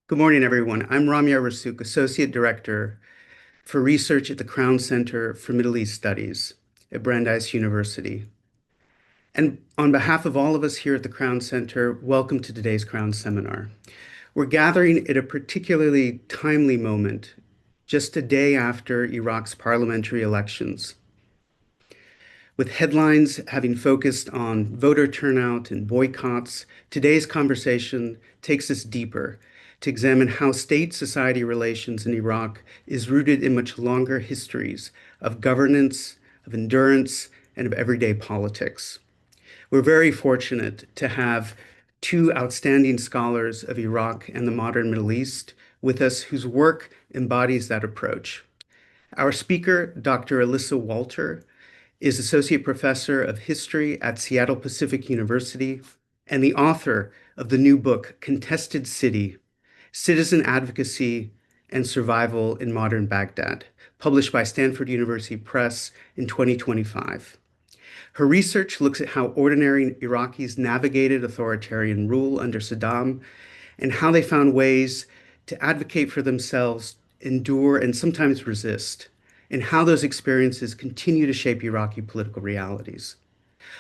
Good morning, everyone. I'm Ramya Rasuk, Associate Director for Research at the Crown Center for Middle East Studies at Brandeis University. And on behalf of all of us here at the Crown Center, welcome to today's Crown Seminar. We're gathering at a particularly timely moment, just a day after Iraq's parliamentary elections. With headlines having focused on voter turnout and boycotts, today's conversation takes us deeper to examine how state-society relations in Iraq is rooted in much longer histories of governance, of endurance, and of everyday politics. We're very fortunate to have two outstanding scholars of Iraq and the modern Middle East with us whose work embodies that approach. Our speaker, Dr. Alissa Walter, is Associate Professor of History at Seattle Pacific University and the author of the new book, Contested City: Citizen Advocacy and Survival in Modern Baghdad, published by Stanford University Press in 2025. Her research looks at how ordinary Iraqis navigated authoritarian rule under Saddam and how they found ways to advocate for themselves, endure, and sometimes resist, and how those experiences continue to shape Iraqi political realities.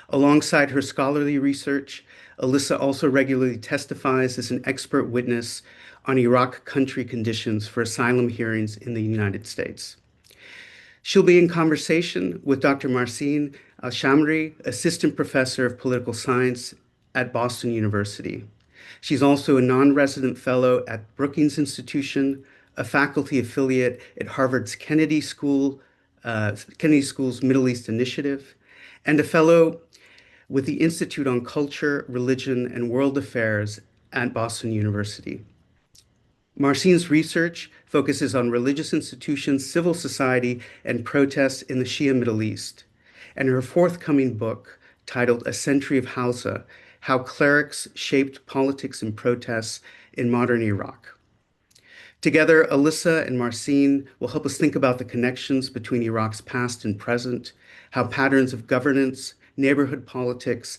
Alongside her scholarly research, Alissa also regularly testifies as an expert witness on Iraq country conditions for asylum hearings in the United States. She'll be in conversation with Dr. Marsin Alshamary, Assistant Professor of Political Science at Boston University. She's also a non-resident fellow at Brookings Institution, a faculty affiliate at Harvard's Kennedy School's Middle East Initiative, and a fellow with the Institute on Culture, Religion, and World Affairs at Boston University. Marcin's research focuses on religious institutions, civil society, and protests in the Shia Middle East, and her forthcoming book, titled A Century of Hausa: How Clerics Shaped Politics and Protests in Modern Iraq. Together, Alissa and Marsin will help us think about the connections between Iraq's past and present, how patterns of governance, neighborhood politics,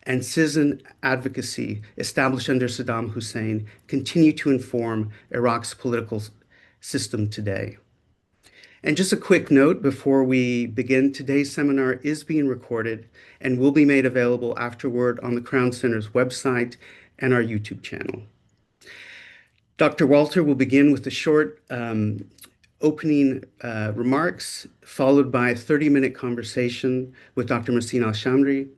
and citizen advocacy established under Saddam Hussein continue to inform Iraq's political system today. And just a quick note before we begin, today's seminar is being recorded and will be made available afterward on the Crown Center's website and our YouTube channel. Dr. Walter will begin with a short opening remarks, followed by a 30-minute conversation with Dr. Marsin Alshamary,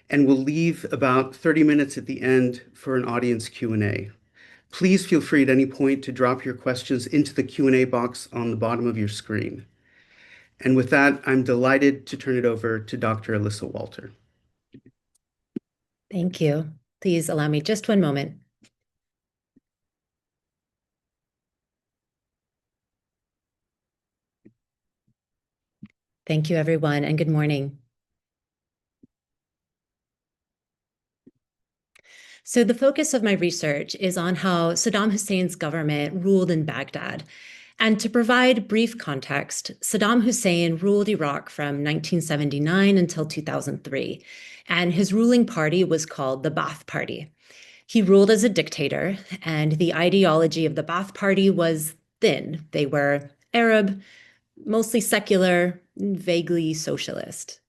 and we'll leave about 30 minutes at the end for an audience Q&A. Please feel free at any point to drop your questions into the Q&A box on the bottom of your screen. And with that, I'm delighted to turn it over to Dr. Alissa Walter. Thank you. Please allow me just one moment. Thank you, everyone, and good morning. So the focus of my research is on how Saddam Hussein's government ruled in Baghdad. And to provide brief context, Saddam Hussein ruled Iraq from 1979 until 2003, and his ruling party was called the Ba'ath Party. He ruled as a dictator, and the ideology of the Ba'ath Party was thin. They were Arab, mostly secular, vaguely socialist.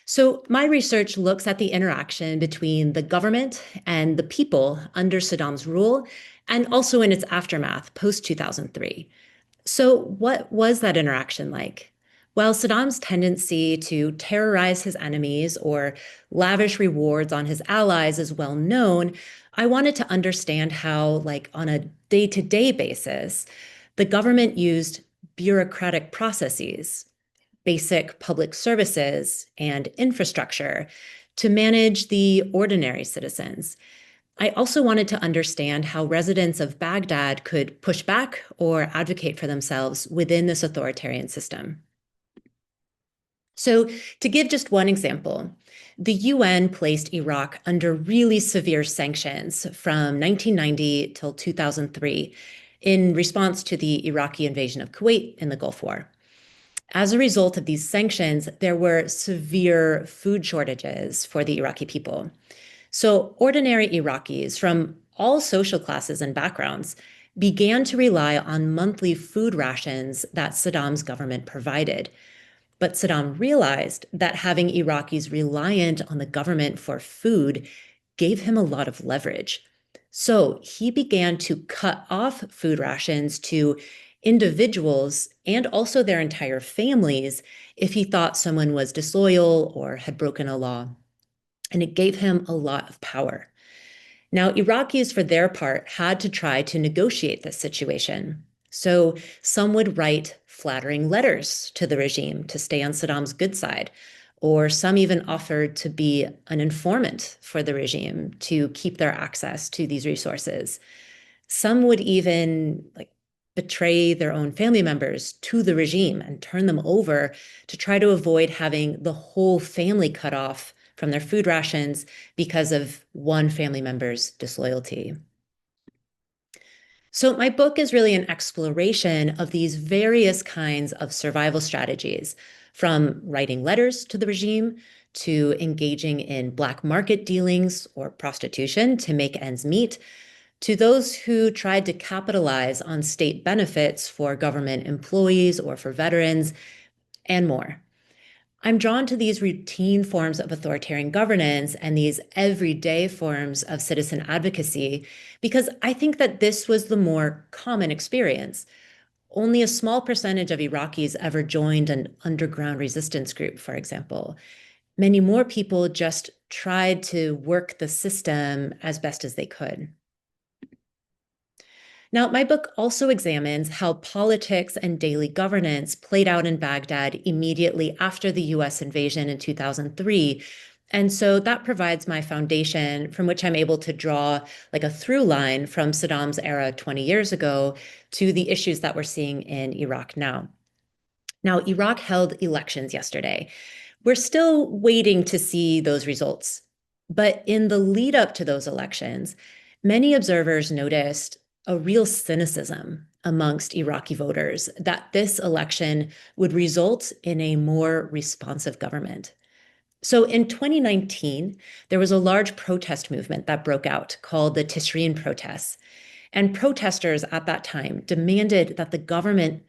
So my research looks at the interaction between the government and the people under Saddam's rule, and also in its aftermath post-2003. So what was that interaction like? Well, Saddam's tendency to terrorize his enemies or lavish rewards on his allies is well known. I wanted to understand how, like on a day-to-day basis, the government used bureaucratic processes, basic public services, and infrastructure to manage the ordinary citizens. I also wanted to understand how residents of Baghdad could push back or advocate for themselves within this authoritarian system. So to give just one example, the UN placed Iraq under really severe sanctions from 1990 till 2003 in response to the Iraqi invasion of Kuwait in the Gulf War. As a result of these sanctions, there were severe food shortages for the Iraqi people. So ordinary Iraqis from all social classes and backgrounds began to rely on monthly food rations that Saddam's government provided. But Saddam realized that having Iraqis reliant on the government for food gave him a lot of leverage. So he began to cut off food rations to individuals and also their entire families if he thought someone was disloyal or had broken a law. And it gave him a lot of power. Now, Iraqis, for their part, had to try to negotiate this situation. So some would write flattering letters to the regime to stay on Saddam's good side, or some even offered to be an informant for the regime to keep their access to these resources. Some would even betray their own family members to the regime and turn them over to try to avoid having the whole family cut off from their food rations because of one family member's disloyalty. So my book is really an exploration of these various kinds of survival strategies, from writing letters to the regime to engaging in black market dealings or prostitution to make ends meet, to those who tried to capitalize on state benefits for government employees or for veterans, and more. I'm drawn to these routine forms of authoritarian governance and these everyday forms of citizen advocacy because I think that this was the more common experience. Only a small percentage of Iraqis ever joined an underground resistance group, for example. Many more people just tried to work the system as best as they could. Now, my book also examines how politics and daily governance played out in Baghdad immediately after the US invasion in 2003. And so that provides my foundation from which I'm able to draw a through line from Saddam's era 20 years ago to the issues that we're seeing in Iraq now. Now, Iraq held elections yesterday. We're still waiting to see those results. But in the lead up to those elections, many observers noticed a real cynicism amongst Iraqi voters that this election would result in a more responsive government. So in 2019, there was a large protest movement that broke out called the Tishreen protests. And protesters at that time demanded that the government,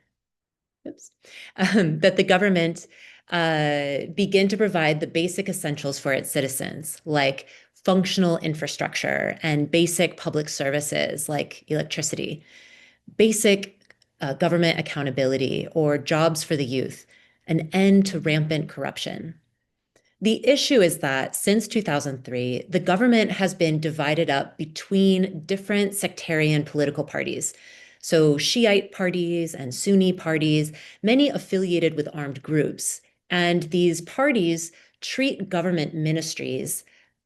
oops, that the government begin to provide the basic essentials for its citizens, like functional infrastructure and basic public services like electricity, basic government accountability or jobs for the youth, an end to rampant corruption. The issue is that since 2003, the government has been divided up between different sectarian political parties. So Shiite parties and Sunni parties, many affiliated with armed groups. And these parties treat government ministries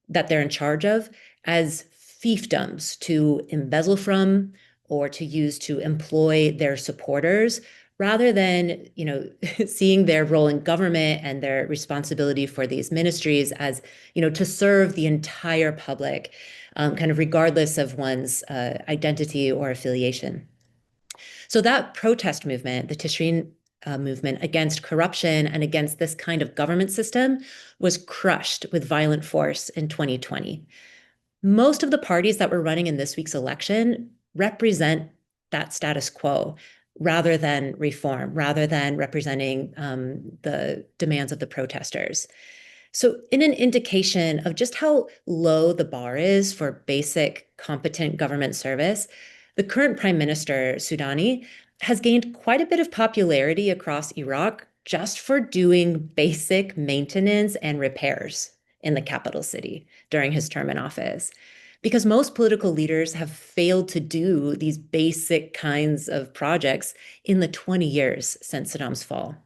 that they're in charge of as fiefdoms to embezzle from or to use to employ their supporters rather than seeing their role in government and their responsibility for these ministries as to serve the entire public, kind of regardless of one's identity or affiliation. So that protest movement, the Tishreen movement against corruption and against this kind of government system, was crushed with violent force in 2020. Most of the parties that were running in this week's election represent that status quo rather than reform, rather than representing the demands of the protesters. So in an indication of just how low the bar is for basic competent government service, the current Prime Minister, Sudani, has gained quite a bit of popularity across Iraq just for doing basic maintenance and repairs in the capital city during his term in office. Because most political leaders have failed to do these basic kinds of projects in the 20 years since Saddam's fall.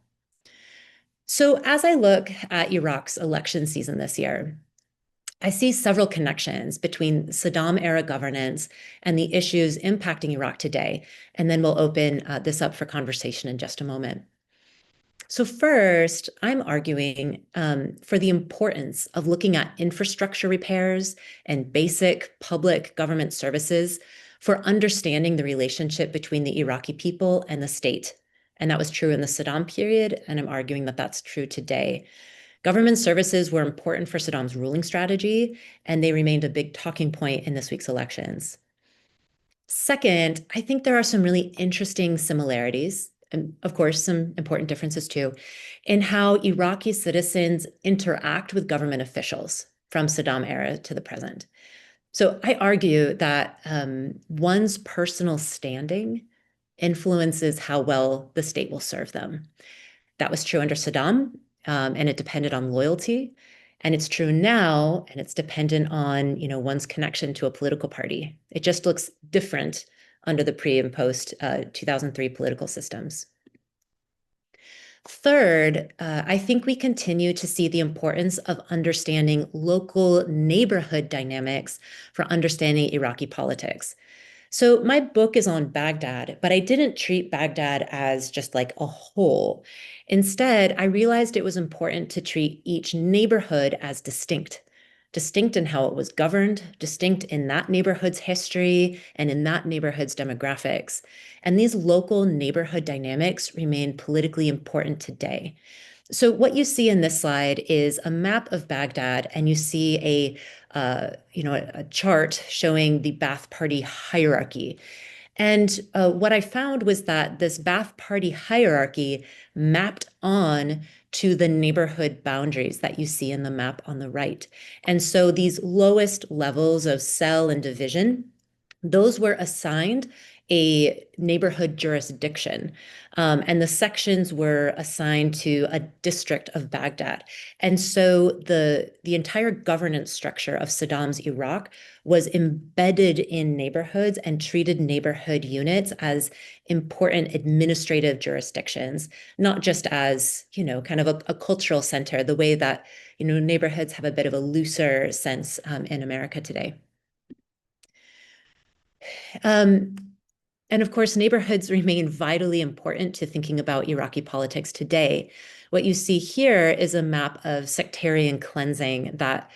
So as I look at Iraq's election season this year, I see several connections between Saddam-era governance and the issues impacting Iraq today, and then we'll open this up for conversation in just a moment. So first, I'm arguing for the importance of looking at infrastructure repairs and basic public government services for understanding the relationship between the Iraqi people and the state. And that was true in the Saddam period, and I'm arguing that that's true today. Government services were important for Saddam's ruling strategy, and they remained a big talking point in this week's elections. Second, I think there are some really interesting similarities, and of course, some important differences too, in how Iraqi citizens interact with government officials from Saddam era to the present. So I argue that one's personal standing influences how well the state will serve them. That was true under Saddam, and it depended on loyalty. And it's true now, and it's dependent on, one's connection to a political party. It just looks different under the pre and post 2003 political systems. Third, I think we continue to see the importance of understanding local neighborhood dynamics for understanding Iraqi politics. So my book is on Baghdad, but I didn't treat Baghdad as just like a whole. Instead, I realized it was important to treat each neighborhood as distinct, distinct in how it was governed, distinct in that neighborhood's history and in that neighborhood's demographics. And these local neighborhood dynamics remain politically important today. So what you see in this slide is a map of Baghdad, and you see a chart showing the Ba'ath Party hierarchy. And what I found was that this Ba'ath Party hierarchy mapped on to the neighborhood boundaries that you see in the map on the right. And so these lowest levels of cell and division, those were assigned a neighborhood jurisdiction. And the sections were assigned to a district of Baghdad. And so the entire governance structure of Saddam's Iraq was embedded in neighborhoods and treated neighborhood units as important administrative jurisdictions, not just as, kind of a cultural center, the way that, neighborhoods have a bit of a looser sense in America today. And of course, neighborhoods remain vitally important to thinking about Iraqi politics today. What you see here is a map of sectarian cleansing that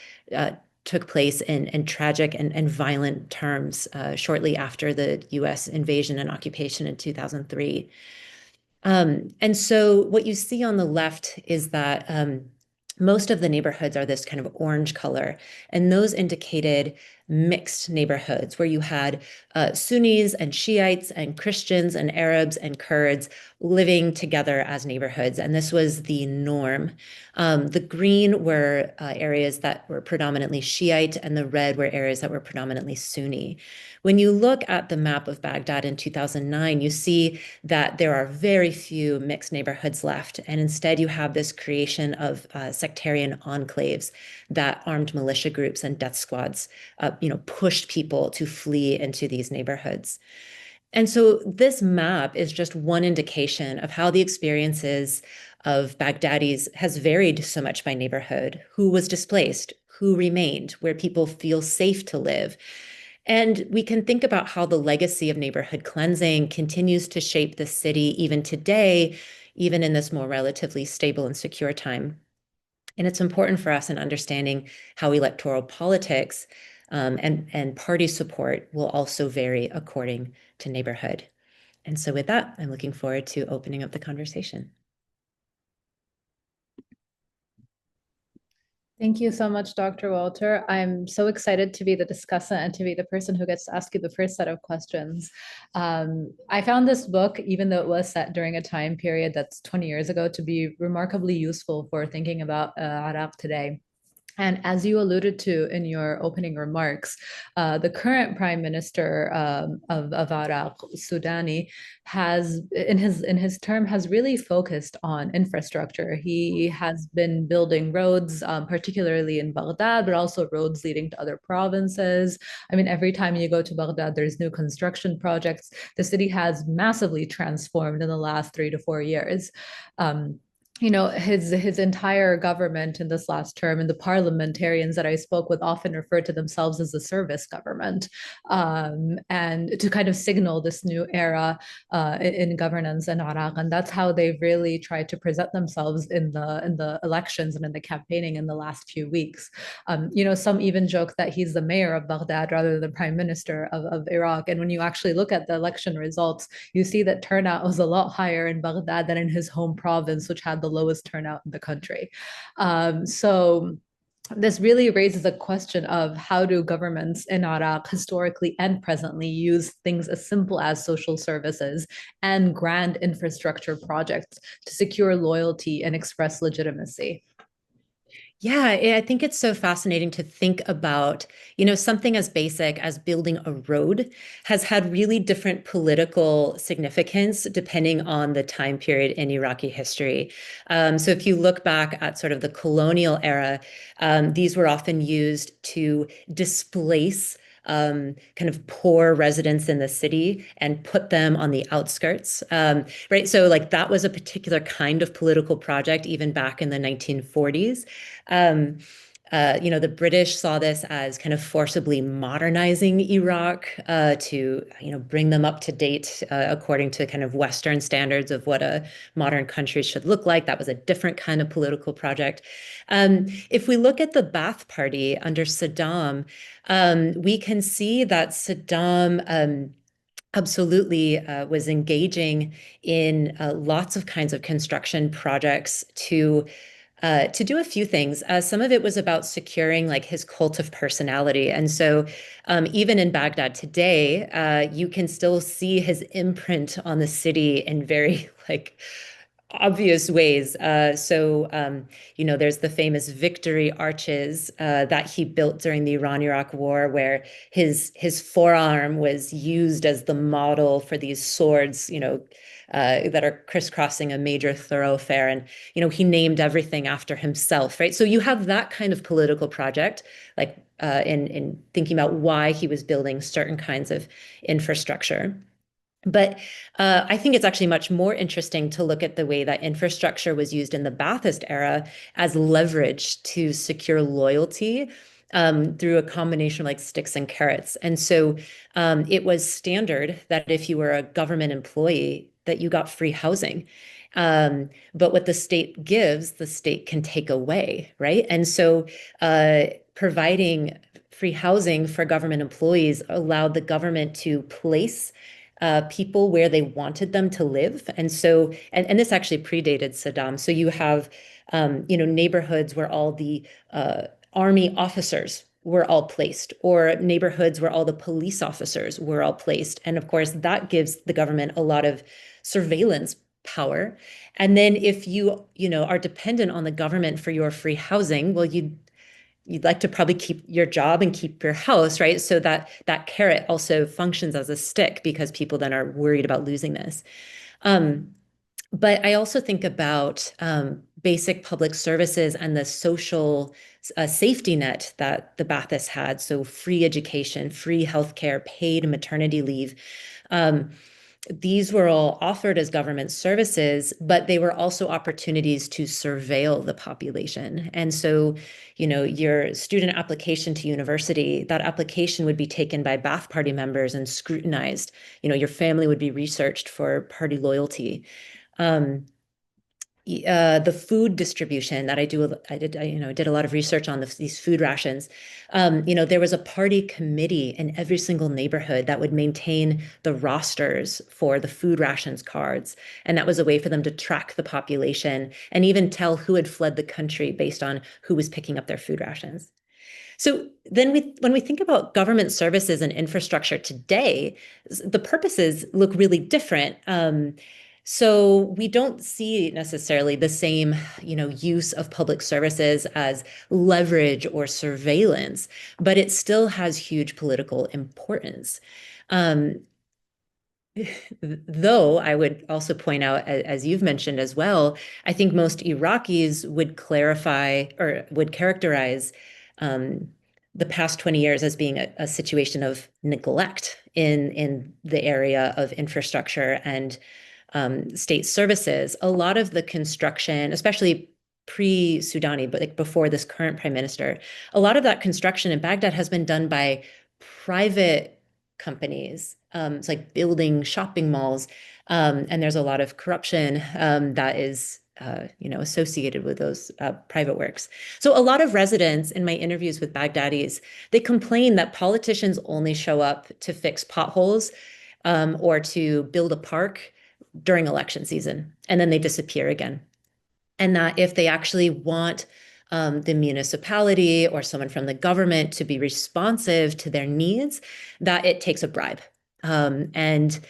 took place in tragic and violent terms shortly after the US invasion and occupation in 2003. And so what you see on the left is that most of the neighborhoods are this kind of orange color, and those indicated mixed neighborhoods where you had Sunnis and Shiites and Christians and Arabs and Kurds living together as neighborhoods. And this was the norm. The green were areas that were predominantly Shiite, and the red were areas that were predominantly Sunni. When you look at the map of Baghdad in 2009, you see that there are very few mixed neighborhoods left. And instead, you have this creation of sectarian enclaves that armed militia groups and death squads, pushed people to flee into these neighborhoods. And so this map is just one indication of how the experiences of Baghdadis has varied so much by neighborhood, who was displaced, who remained, where people feel safe to live. And we can think about how the legacy of neighborhood cleansing continues to shape the city even today, even in this more relatively stable and secure time. And it's important for us in understanding how electoral politics and party support will also vary according to neighborhood. And so with that, I'm looking forward to opening up the conversation. Thank you so much, Dr. Walter. I'm so excited to be the discussant and to be the person who gets to ask you the first set of questions. I found this book, even though it was set during a time period that's 20 years ago, to be remarkably useful for thinking about Iraq today. And as you alluded to in your opening remarks, the current prime minister of Iraq, Sudani, has in his term has really focused on infrastructure. He has been building roads, particularly in Baghdad, but also roads leading to other provinces. I mean, every time you go to Baghdad, there's new construction projects. The city has massively transformed in the last 3 to 4 years. His entire government in this last term, and the parliamentarians that I spoke with often refer to themselves as the service government, and to kind of signal this new era in governance in Iraq. And that's how they've really tried to present themselves in the elections and in the campaigning in the last few weeks. Some even joke that he's the mayor of Baghdad rather than the prime minister of Iraq. And when you actually look at the election results, you see that turnout was a lot higher in Baghdad than in his home province, which had the lowest turnout in the country. So this really raises a question of how do governments in Iraq historically and presently use things as simple as social services and grand infrastructure projects to secure loyalty and express legitimacy. Yeah, I think it's so fascinating to think about, something as basic as building a road has had really different political significance depending on the time period in Iraqi history. So if you look back at sort of the colonial era, these were often used to displace kind of poor residents in the city and put them on the outskirts, right? So like that was a particular kind of political project even back in the 1940s. Um, the British saw this as kind of forcibly modernizing Iraq to, bring them up to date according to kind of Western standards of what a modern country should look like. That was a different kind of political project. If we look at the Ba'ath Party under Saddam, we can see that Saddam absolutely was engaging in lots of kinds of construction projects to do a few things. Some of it was about securing like his cult of personality. And so even in Baghdad today, you can still see his imprint on the city in very like obvious ways. There's the famous victory arches that he built during the Iran-Iraq War, where his forearm was used as the model for these swords, that are crisscrossing a major thoroughfare. And, he named everything after himself, right? So you have that kind of political project, like in thinking about why he was building certain kinds of infrastructure. But I think it's actually much more interesting to look at the way that infrastructure was used in the Ba'athist era as leverage to secure loyalty through a combination of like sticks and carrots. And so it was standard that if you were a government employee, that you got free housing. But what the state gives, the state can take away, right? And so providing free housing for government employees allowed the government to place people where they wanted them to live. And so, and this actually predated Saddam. So you have, neighborhoods where all the army officers were all placed, or neighborhoods where all the police officers were all placed. And of course, that gives the government a lot of surveillance power. And then if you are dependent on the government for your free housing, well, you'd like to probably keep your job and keep your house, right? So that carrot also functions as a stick because people then are worried about losing this. But I also think about basic public services and the social safety net that the Baathists had. So free education, free healthcare, paid maternity leave. These were all offered as government services, but they were also opportunities to surveil the population. And so, your student application to university, that application would be taken by Ba'ath Party members and scrutinized. Your family would be researched for party loyalty. The food distribution that I did a lot of research on these food rations. There was a party committee in every single neighborhood that would maintain the rosters for the food rations cards. And that was a way for them to track the population and even tell who had fled the country based on who was picking up their food rations. So then when we think about government services and infrastructure today, the purposes look really different. So we don't see necessarily the same, use of public services as leverage or surveillance, but it still has huge political importance. Though I would also point out, as you've mentioned as well, I think most Iraqis would clarify or would characterize the past 20 years as being a situation of neglect in the area of infrastructure and state services. A lot of the construction, especially pre-Sudani, but like before this current prime minister, a lot of that construction in Baghdad has been done by private companies. It's like building shopping malls, and there's a lot of corruption that is associated with those private works. So a lot of residents in my interviews with Baghdadis, they complain that politicians only show up to fix potholes or to build a park during election season, and then they disappear again. and that if they actually want the municipality or someone from the government to be responsive to their needs, that it takes a bribe. And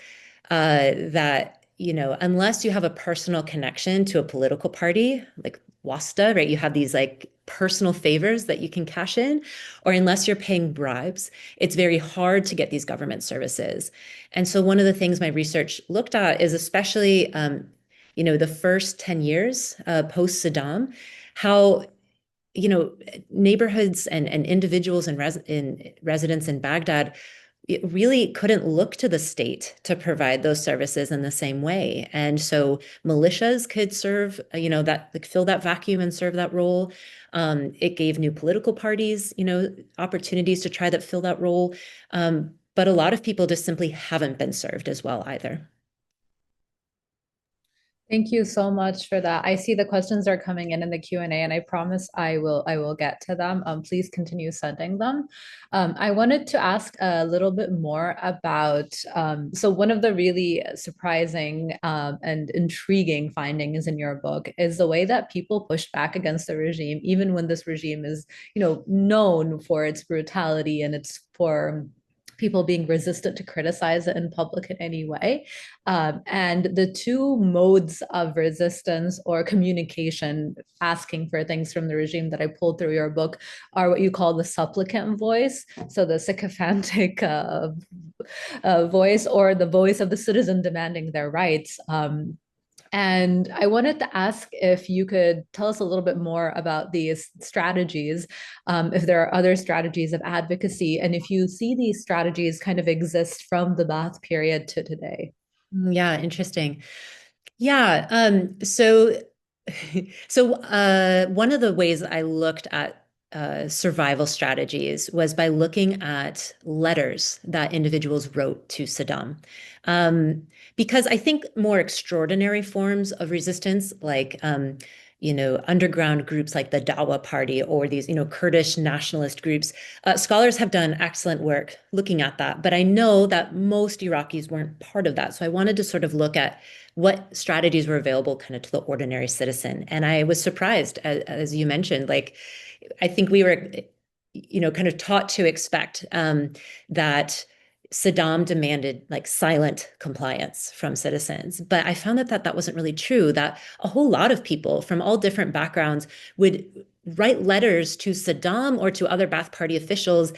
that, unless you have a personal connection to a political party, like wasta, right? You have these like personal favors that you can cash in, or unless you're paying bribes, it's very hard to get these government services. And so one of the things my research looked at is especially, the first 10 years post Saddam, how neighborhoods and individuals and residents in Baghdad, it really couldn't look to the state to provide those services in the same way. And so militias could serve, that like fill that vacuum and serve that role. It gave new political parties, opportunities to try that fill that role. But a lot of people just simply haven't been served as well either. Thank you so much for that. I see the questions are coming in the Q&A, and I promise I will get to them. Please continue sending them. I wanted to ask a little bit more about, so one of the really surprising and intriguing findings in your book is the way that people push back against the regime, even when this regime is, known for its brutality and its for people being resistant to criticize it in public in any way. And the two modes of resistance or communication asking for things from the regime that I pulled through your book are what you call the supplicant voice. So the sycophantic voice, or the voice of the citizen demanding their rights. And I wanted to ask if you could tell us a little bit more about these strategies, if there are other strategies of advocacy, and if you see these strategies kind of exist from the Ba'ath period to today. Yeah, interesting. Yeah. So one of the ways I looked at survival strategies was by looking at letters that individuals wrote to Saddam. Because I think more extraordinary forms of resistance, like underground groups like the Dawa Party or these, Kurdish nationalist groups, scholars have done excellent work looking at that. But I know that most Iraqis weren't part of that. So I wanted to sort of look at what strategies were available kind of to the ordinary citizen. And I was surprised, as you mentioned, like, I think we were, kind of taught to expect that Saddam demanded like silent compliance from citizens. But I found that wasn't really true, that a whole lot of people from all different backgrounds would write letters to Saddam or to other Ba'ath Party officials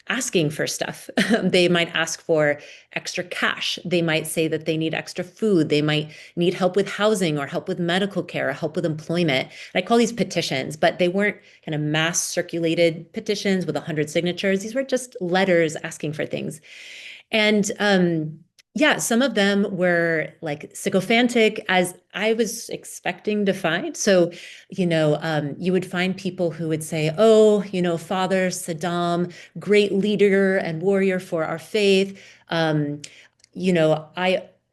asking for stuff. They might ask for extra cash. They might say that they need extra food. They might need help with housing or help with medical care or help with employment. And I call these petitions, but they weren't kind of mass circulated petitions with 100 signatures. These were just letters asking for things. And yeah, some of them were like sycophantic, as I was expecting to find. So, you would find people who would say, oh, Father Saddam, great leader and warrior for our faith. I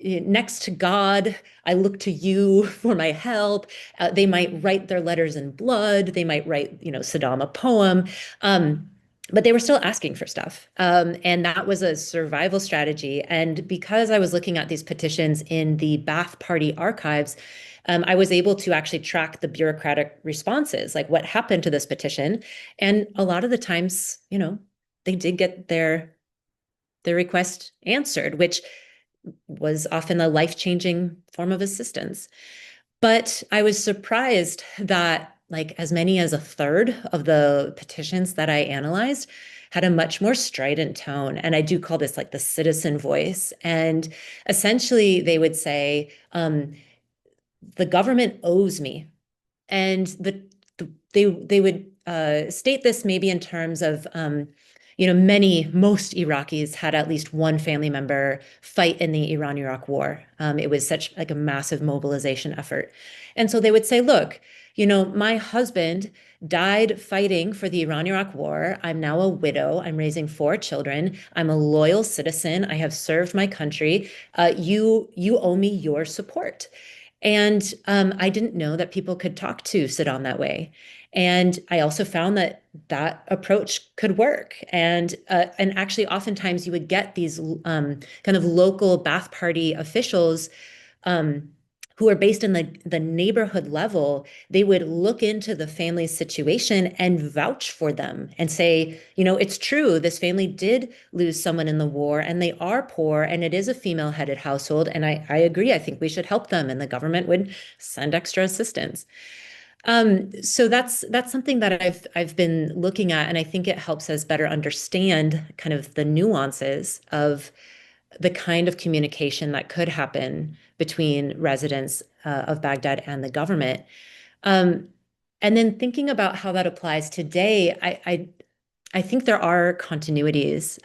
next to God, I look to you for my help. They might write their letters in blood. They might write, Saddam a poem. But they were still asking for stuff. And that was a survival strategy. And because I was looking at these petitions in the Ba'ath Party archives, I was able to actually track the bureaucratic responses, like what happened to this petition. And a lot of the times, they did get their request answered, which was often a life-changing form of assistance. But I was surprised that like as many as a third of the petitions that I analyzed had a much more strident tone. And I do call this like the citizen voice. And essentially they would say, the government owes me. And they would state this maybe in terms of most Iraqis had at least one family member fight in the Iran-Iraq war. It was such like a massive mobilization effort. And so they would say, look, my husband died fighting for the Iran-Iraq war. I'm now a widow. I'm raising 4 children. I'm a loyal citizen. I have served my country. You owe me your support. And I didn't know that people could talk to Saddam that way. And I also found that approach could work. And actually, oftentimes you would get these kind of local Ba'ath Party officials who are based in the neighborhood level, they would look into the family's situation and vouch for them and say, it's true, this family did lose someone in the war and they are poor and it is a female-headed household. And I agree, I think we should help them. And the government would send extra assistance. So that's something that I've been looking at, and I think it helps us better understand kind of the nuances of the kind of communication that could happen between residents of Baghdad and the government. Um, and then thinking about how that applies today, I think there are continuities.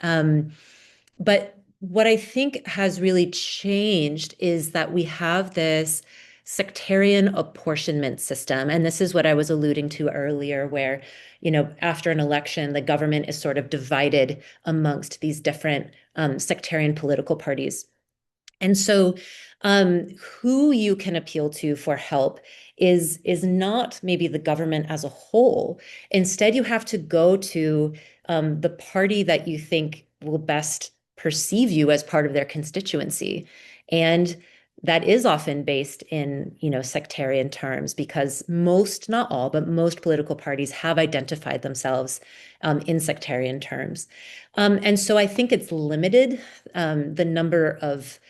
But what I think has really changed is that we have this sectarian apportionment system. And this is what I was alluding to earlier, where, after an election, the government is sort of divided amongst these different sectarian political parties. And so who you can appeal to for help is not maybe the government as a whole. Instead, you have to go to the party that you think will best perceive you as part of their constituency. And that is often based in, sectarian terms, because most, not all, but most political parties have identified themselves in sectarian terms. And so I think it's limited the number of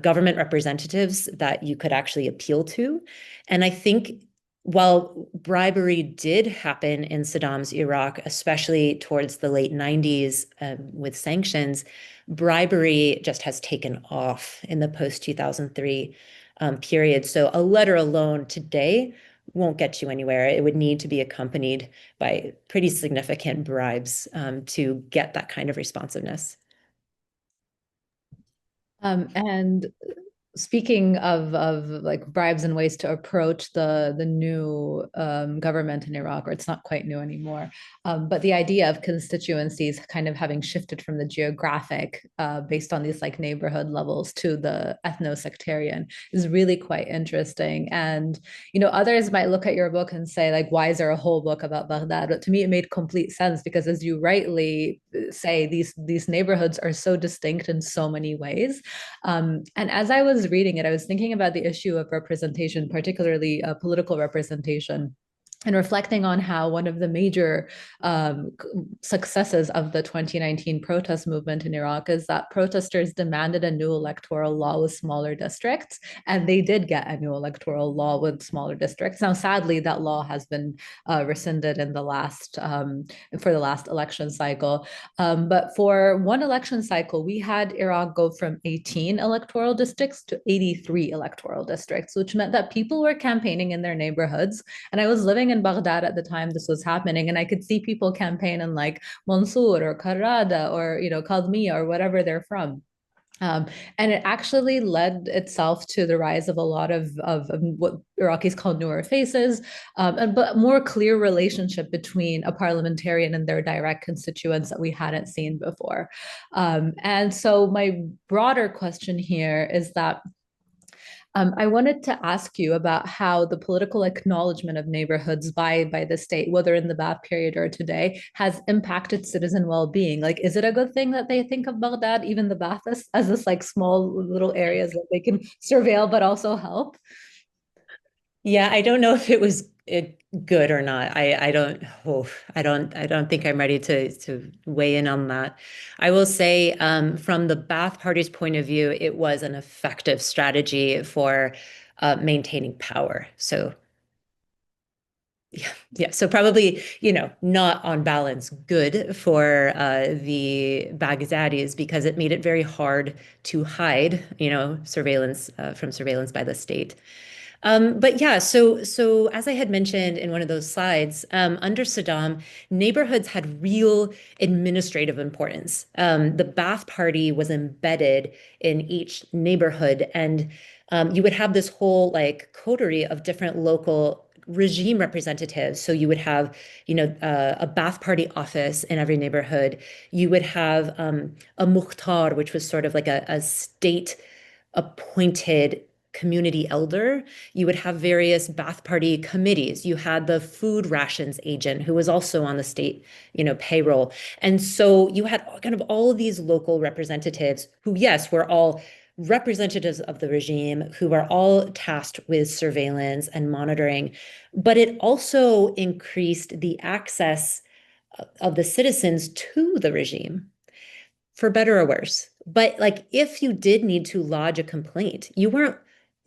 government representatives that you could actually appeal to. And I think while bribery did happen in Saddam's Iraq, especially towards the late 90s with sanctions, bribery just has taken off in the post-2003 period. So a letter alone today won't get you anywhere. It would need to be accompanied by pretty significant bribes to get that kind of responsiveness. And speaking of like bribes and ways to approach the new government in Iraq, or it's not quite new anymore, but the idea of constituencies kind of having shifted from the geographic based on these like neighborhood levels to the ethno-sectarian is really quite interesting. And others might look at your book and say, like, why is there a whole book about Baghdad? But to me, it made complete sense, because as you rightly say, these neighborhoods are so distinct in so many ways. And as I was reading it, I was thinking about the issue of representation, particularly political representation, and reflecting on how one of the major successes of the 2019 protest movement in Iraq is that protesters demanded a new electoral law with smaller districts, and they did get a new electoral law with smaller districts. Now, sadly, that law has been rescinded in the last for the last election cycle. But for one election cycle, we had Iraq go from 18 electoral districts to 83 electoral districts, which meant that people were campaigning in their neighborhoods. And I was living in Baghdad at the time this was happening, and I could see people campaign in like Mansour or Karada or Kadmiya or whatever they're from. And it actually led itself to the rise of a lot of what Iraqis call newer faces, but more clear relationship between a parliamentarian and their direct constituents that we hadn't seen before. And so my broader question here is that I wanted to ask you about how the political acknowledgement of neighborhoods by the state, whether in the Ba'ath period or today, has impacted citizen well-being. Like, is it a good thing that they think of Baghdad, even the Ba'athists, as this like small little areas that they can surveil but also help? Yeah, I don't know if it was good or not. I don't think I'm ready to weigh in on that. I will say, from the Ba'ath Party's point of view, it was an effective strategy for maintaining power. So yeah. So probably, not on balance good for the Baghdadis, because it made it very hard to hide, surveillance from surveillance by the state. But yeah, so as I had mentioned in one of those slides, under Saddam, neighborhoods had real administrative importance. The Ba'ath Party was embedded in each neighborhood, and you would have this whole like coterie of different local regime representatives. So you would have, a Ba'ath Party office in every neighborhood. You would have a Mukhtar, which was sort of like a state appointed community elder. You would have various Ba'ath Party committees. You had the food rations agent, who was also on the state, payroll. And so you had kind of all of these local representatives who, yes, were all representatives of the regime who are all tasked with surveillance and monitoring, but it also increased the access of the citizens to the regime, for better or worse. But like, if you did need to lodge a complaint, you weren't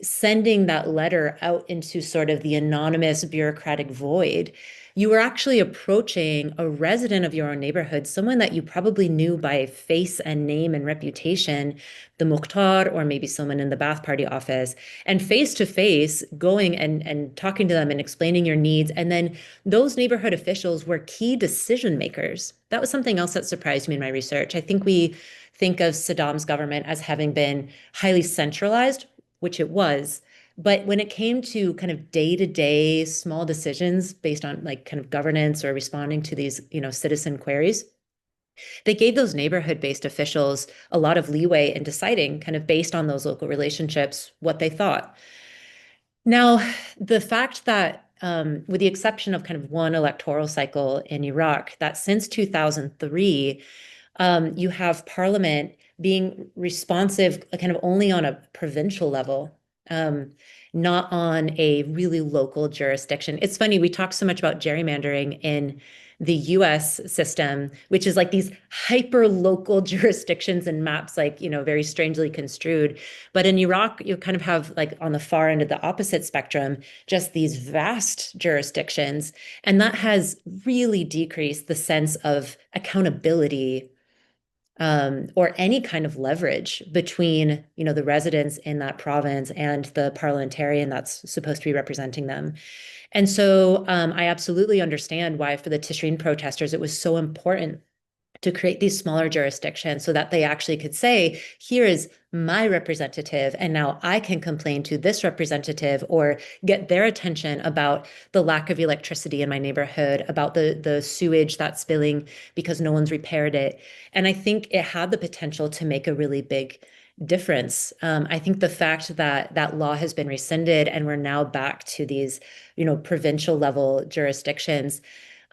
sending that letter out into sort of the anonymous bureaucratic void. You were actually approaching a resident of your own neighborhood, someone that you probably knew by face and name and reputation, the Mukhtar, or maybe someone in the Ba'ath Party office, and face to face going and talking to them and explaining your needs. And then those neighborhood officials were key decision makers. That was something else that surprised me in my research. I think we think of Saddam's government as having been highly centralized, which it was. But when it came to kind of day-to-day small decisions based on like kind of governance or responding to these, citizen queries, they gave those neighborhood-based officials a lot of leeway in deciding, kind of based on those local relationships, what they thought. Now, the fact that, with the exception of kind of one electoral cycle in Iraq, that since 2003, you have parliament being responsive kind of only on a provincial level, not on a really local jurisdiction. It's funny, we talk so much about gerrymandering in the US system, which is like these hyper local jurisdictions and maps, like, very strangely construed. But in Iraq, you kind of have like on the far end of the opposite spectrum, just these vast jurisdictions. And that has really decreased the sense of accountability, or any kind of leverage between, the residents in that province and the parliamentarian that's supposed to be representing them. And so I absolutely understand why for the Tishreen protesters, it was so important to create these smaller jurisdictions so that they actually could say, here is my representative, and now I can complain to this representative or get their attention about the lack of electricity in my neighborhood, about the sewage that's spilling because no one's repaired it. And I think it had the potential to make a really big difference. I think the fact that that law has been rescinded and we're now back to these, provincial level jurisdictions,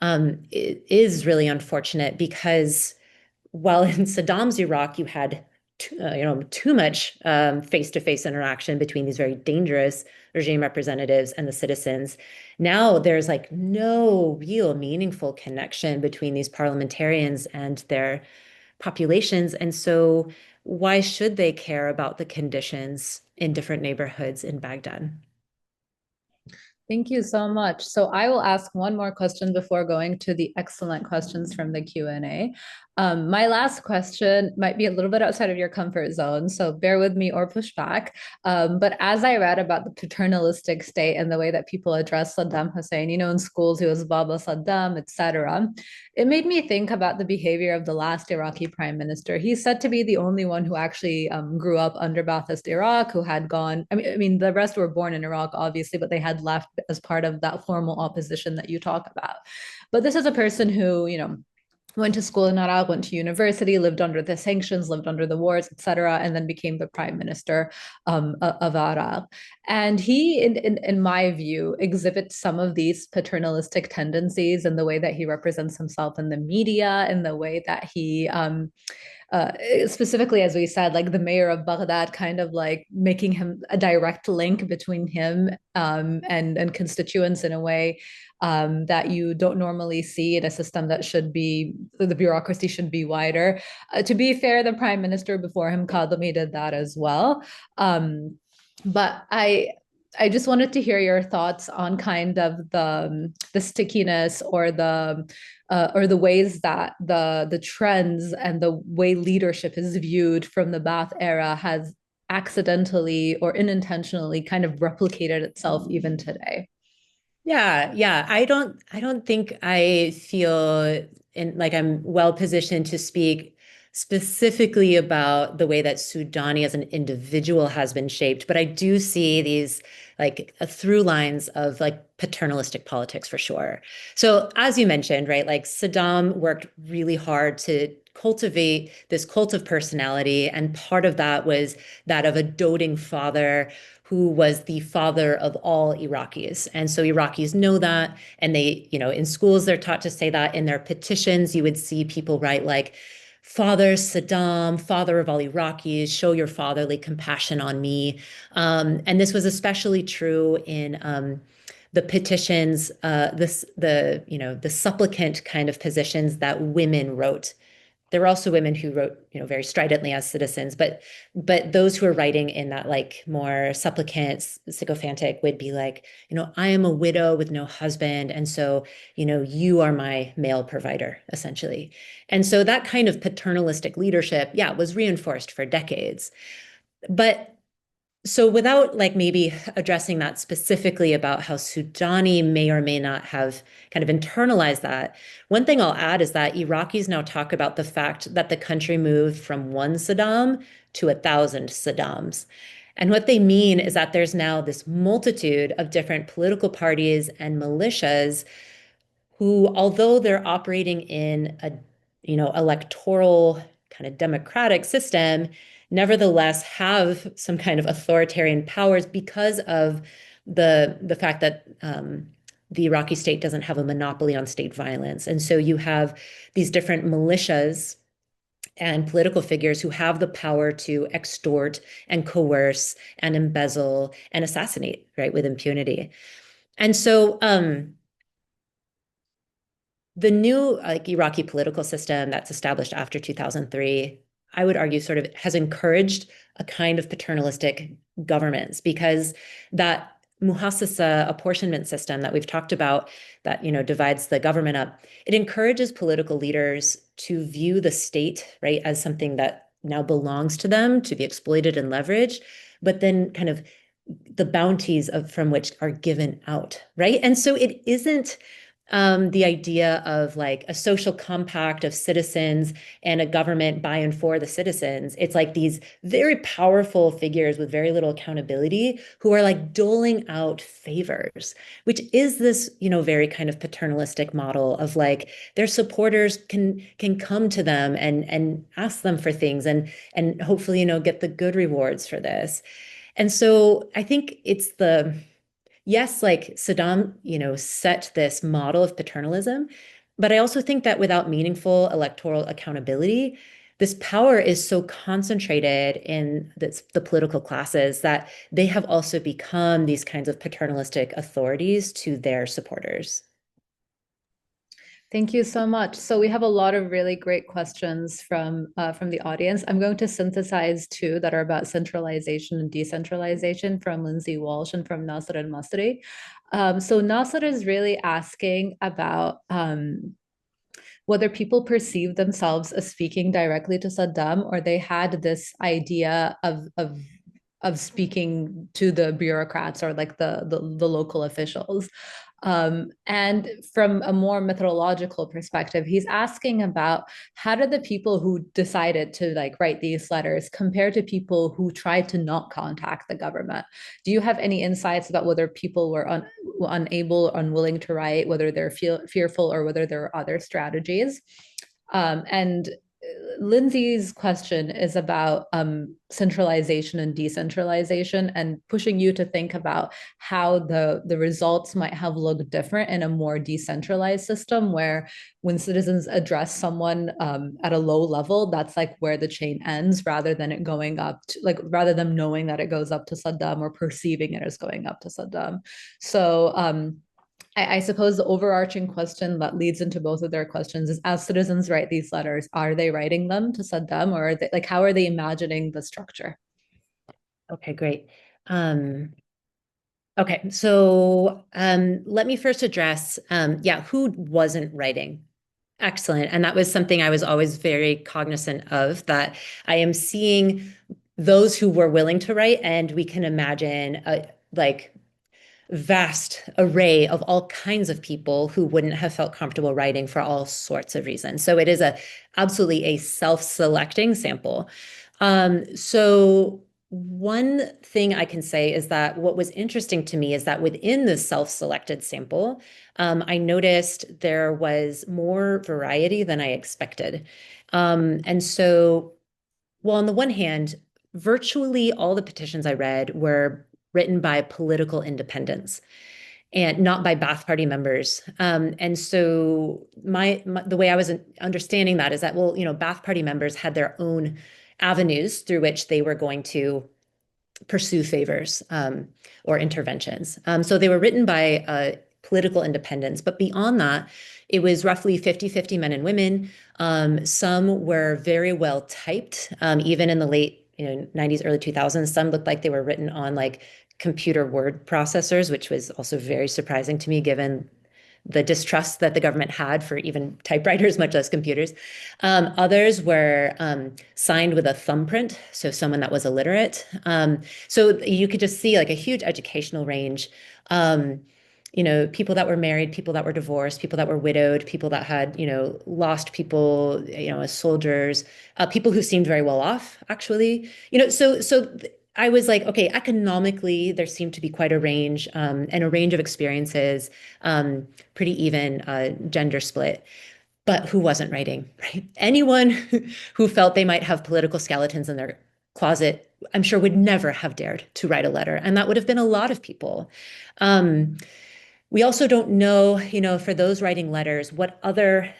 it is really unfortunate because while in Saddam's Iraq, you had too much face-to-face interaction between these very dangerous regime representatives and the citizens. Now there's like no real meaningful connection between these parliamentarians and their populations. And so why should they care about the conditions in different neighborhoods in Baghdad? Thank you so much. So I will ask one more question before going to the excellent questions from the Q&A. My last question might be a little bit outside of your comfort zone, so bear with me or push back. But as I read about the paternalistic state and the way that people address Saddam Hussein, in schools, he was Baba Saddam, etc., it made me think about the behavior of the last Iraqi prime minister. He's said to be the only one who actually grew up under Ba'athist Iraq, who had gone, I mean, the rest were born in Iraq, obviously, but they had left as part of that formal opposition that you talk about. But this is a person who, went to school in Iraq, went to university, lived under the sanctions, lived under the wars, etc., and then became the prime minister of Iraq. And he, in my view, exhibits some of these paternalistic tendencies in the way that he represents himself in the media, in the way that he specifically, as we said, like the mayor of Baghdad, kind of like making him a direct link between him and constituents in a way that you don't normally see in a system that should be, the bureaucracy should be wider. To be fair, the prime minister before him, Kadhimi, did that as well. But I just wanted to hear your thoughts on kind of the stickiness or the ways that the trends and the way leadership is viewed from the Ba'ath era has accidentally or unintentionally kind of replicated itself even today. Yeah. I don't think I feel like I'm well positioned to speak specifically about the way that Sudani as an individual has been shaped, but I do see these like through lines of like paternalistic politics for sure. So as you mentioned, right, like Saddam worked really hard to cultivate this cult of personality, and part of that was that of a doting father who was the father of all Iraqis. And so Iraqis know that. And they, in schools, they're taught to say that. In their petitions, you would see people write like, father Saddam, father of all Iraqis, show your fatherly compassion on me. And this was especially true in the petitions, the supplicant kind of positions that women wrote. There were also women who wrote, very stridently as citizens, but those who are writing in that like more supplicant, sycophantic would be like, I am a widow with no husband, and so, you are my male provider, essentially. And so that kind of paternalistic leadership, yeah, was reinforced for decades. But so without like maybe addressing that specifically about how Sudani may or may not have kind of internalized that, one thing I'll add is that Iraqis now talk about the fact that the country moved from one Saddam to 1,000 Saddams. And what they mean is that there's now this multitude of different political parties and militias who, although they're operating in a, electoral kind of democratic system, nevertheless have some kind of authoritarian powers because of the fact that the Iraqi state doesn't have a monopoly on state violence. And so you have these different militias and political figures who have the power to extort and coerce and embezzle and assassinate, right, with impunity. And so the new like Iraqi political system that's established after 2003, I would argue sort of has encouraged a kind of paternalistic governments because that muhassasa apportionment system that we've talked about that divides the government up, it encourages political leaders to view the state, right, as something that now belongs to them to be exploited and leveraged, but then kind of the bounties from which are given out, right? And so it isn't the idea of like a social compact of citizens and a government by and for the citizens. It's like these very powerful figures with very little accountability who are like doling out favors, which is this, very kind of paternalistic model of like their supporters can come to them and ask them for things and hopefully, get the good rewards for this. And so I think it's yes, like Saddam, set this model of paternalism, but I also think that without meaningful electoral accountability, this power is so concentrated in the political classes that they have also become these kinds of paternalistic authorities to their supporters. Thank you so much. So we have a lot of really great questions from the audience. I'm going to synthesize two that are about centralization and decentralization from Lindsay Walsh and from Nasser al-Masri. So Nasser is really asking about whether people perceive themselves as speaking directly to Saddam or they had this idea of speaking to the bureaucrats or like the local officials. And from a more methodological perspective, he's asking about how did the people who decided to like write these letters compare to people who tried to not contact the government? Do you have any insights about whether people were unable or unwilling to write, whether they're fearful or whether there are other strategies? And Lindsay's question is about centralization and decentralization and pushing you to think about how the results might have looked different in a more decentralized system where when citizens address someone at a low level, that's like where the chain ends rather than it going up to, like rather than knowing that it goes up to Saddam or perceiving it as going up to Saddam. So I suppose the overarching question that leads into both of their questions is as citizens write these letters, are they writing them to Saddam or are they, like, how are they imagining the structure? Okay, great. Okay, so let me first address, who wasn't writing? Excellent. And that was something I was always very cognizant of, that I am seeing those who were willing to write, and we can imagine like vast array of all kinds of people who wouldn't have felt comfortable writing for all sorts of reasons. So it is absolutely a self-selecting sample. So one thing I can say is that what was interesting to me is that within the self-selected sample, I noticed there was more variety than I expected. And so, well, on the one hand, virtually all the petitions I read were written by political independents. and not by Ba'ath Party members. And so the way I was understanding that is that, well, Ba'ath Party members had their own avenues through which they were going to pursue favors or interventions. So they were written by political independents, but beyond that, it was roughly 50-50 men and women. Some were very well typed, even in the late 90s, early 2000s. Some looked like they were written on like computer word processors, which was also very surprising to me given the distrust that the government had for even typewriters, much less computers. Others were signed with a thumbprint, so someone that was illiterate. So you could just see like a huge educational range. People that were married, people that were divorced, people that were widowed, people that had, lost people, as soldiers, people who seemed very well off, actually. So I was like, okay, economically, there seemed to be quite a range and a range of experiences, pretty even gender split. But who wasn't writing, right? Anyone who felt they might have political skeletons in their closet, I'm sure would never have dared to write a letter. And that would have been a lot of people. We also don't know, for those writing letters, what other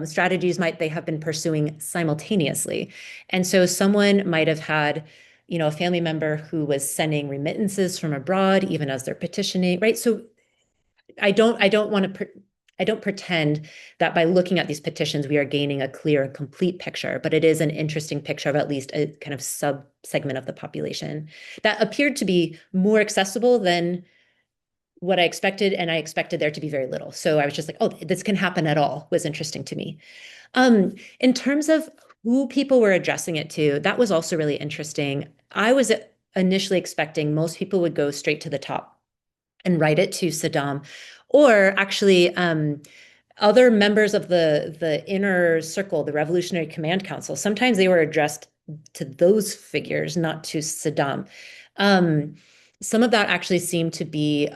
strategies might they have been pursuing simultaneously. And so someone might have had a family member who was sending remittances from abroad, even as they're petitioning, right? So I don't pretend that by looking at these petitions, we are gaining a clear and complete picture, but it is an interesting picture of at least a kind of sub-segment of the population that appeared to be more accessible than what I expected, and I expected there to be very little. So I was just like, oh, this can happen at all, was interesting to me. In terms of who people were addressing it to, that was also really interesting. I was initially expecting most people would go straight to the top and write it to Saddam, or actually other members of the inner circle, the Revolutionary Command Council. Sometimes they were addressed to those figures, not to Saddam. Some of that actually seemed to be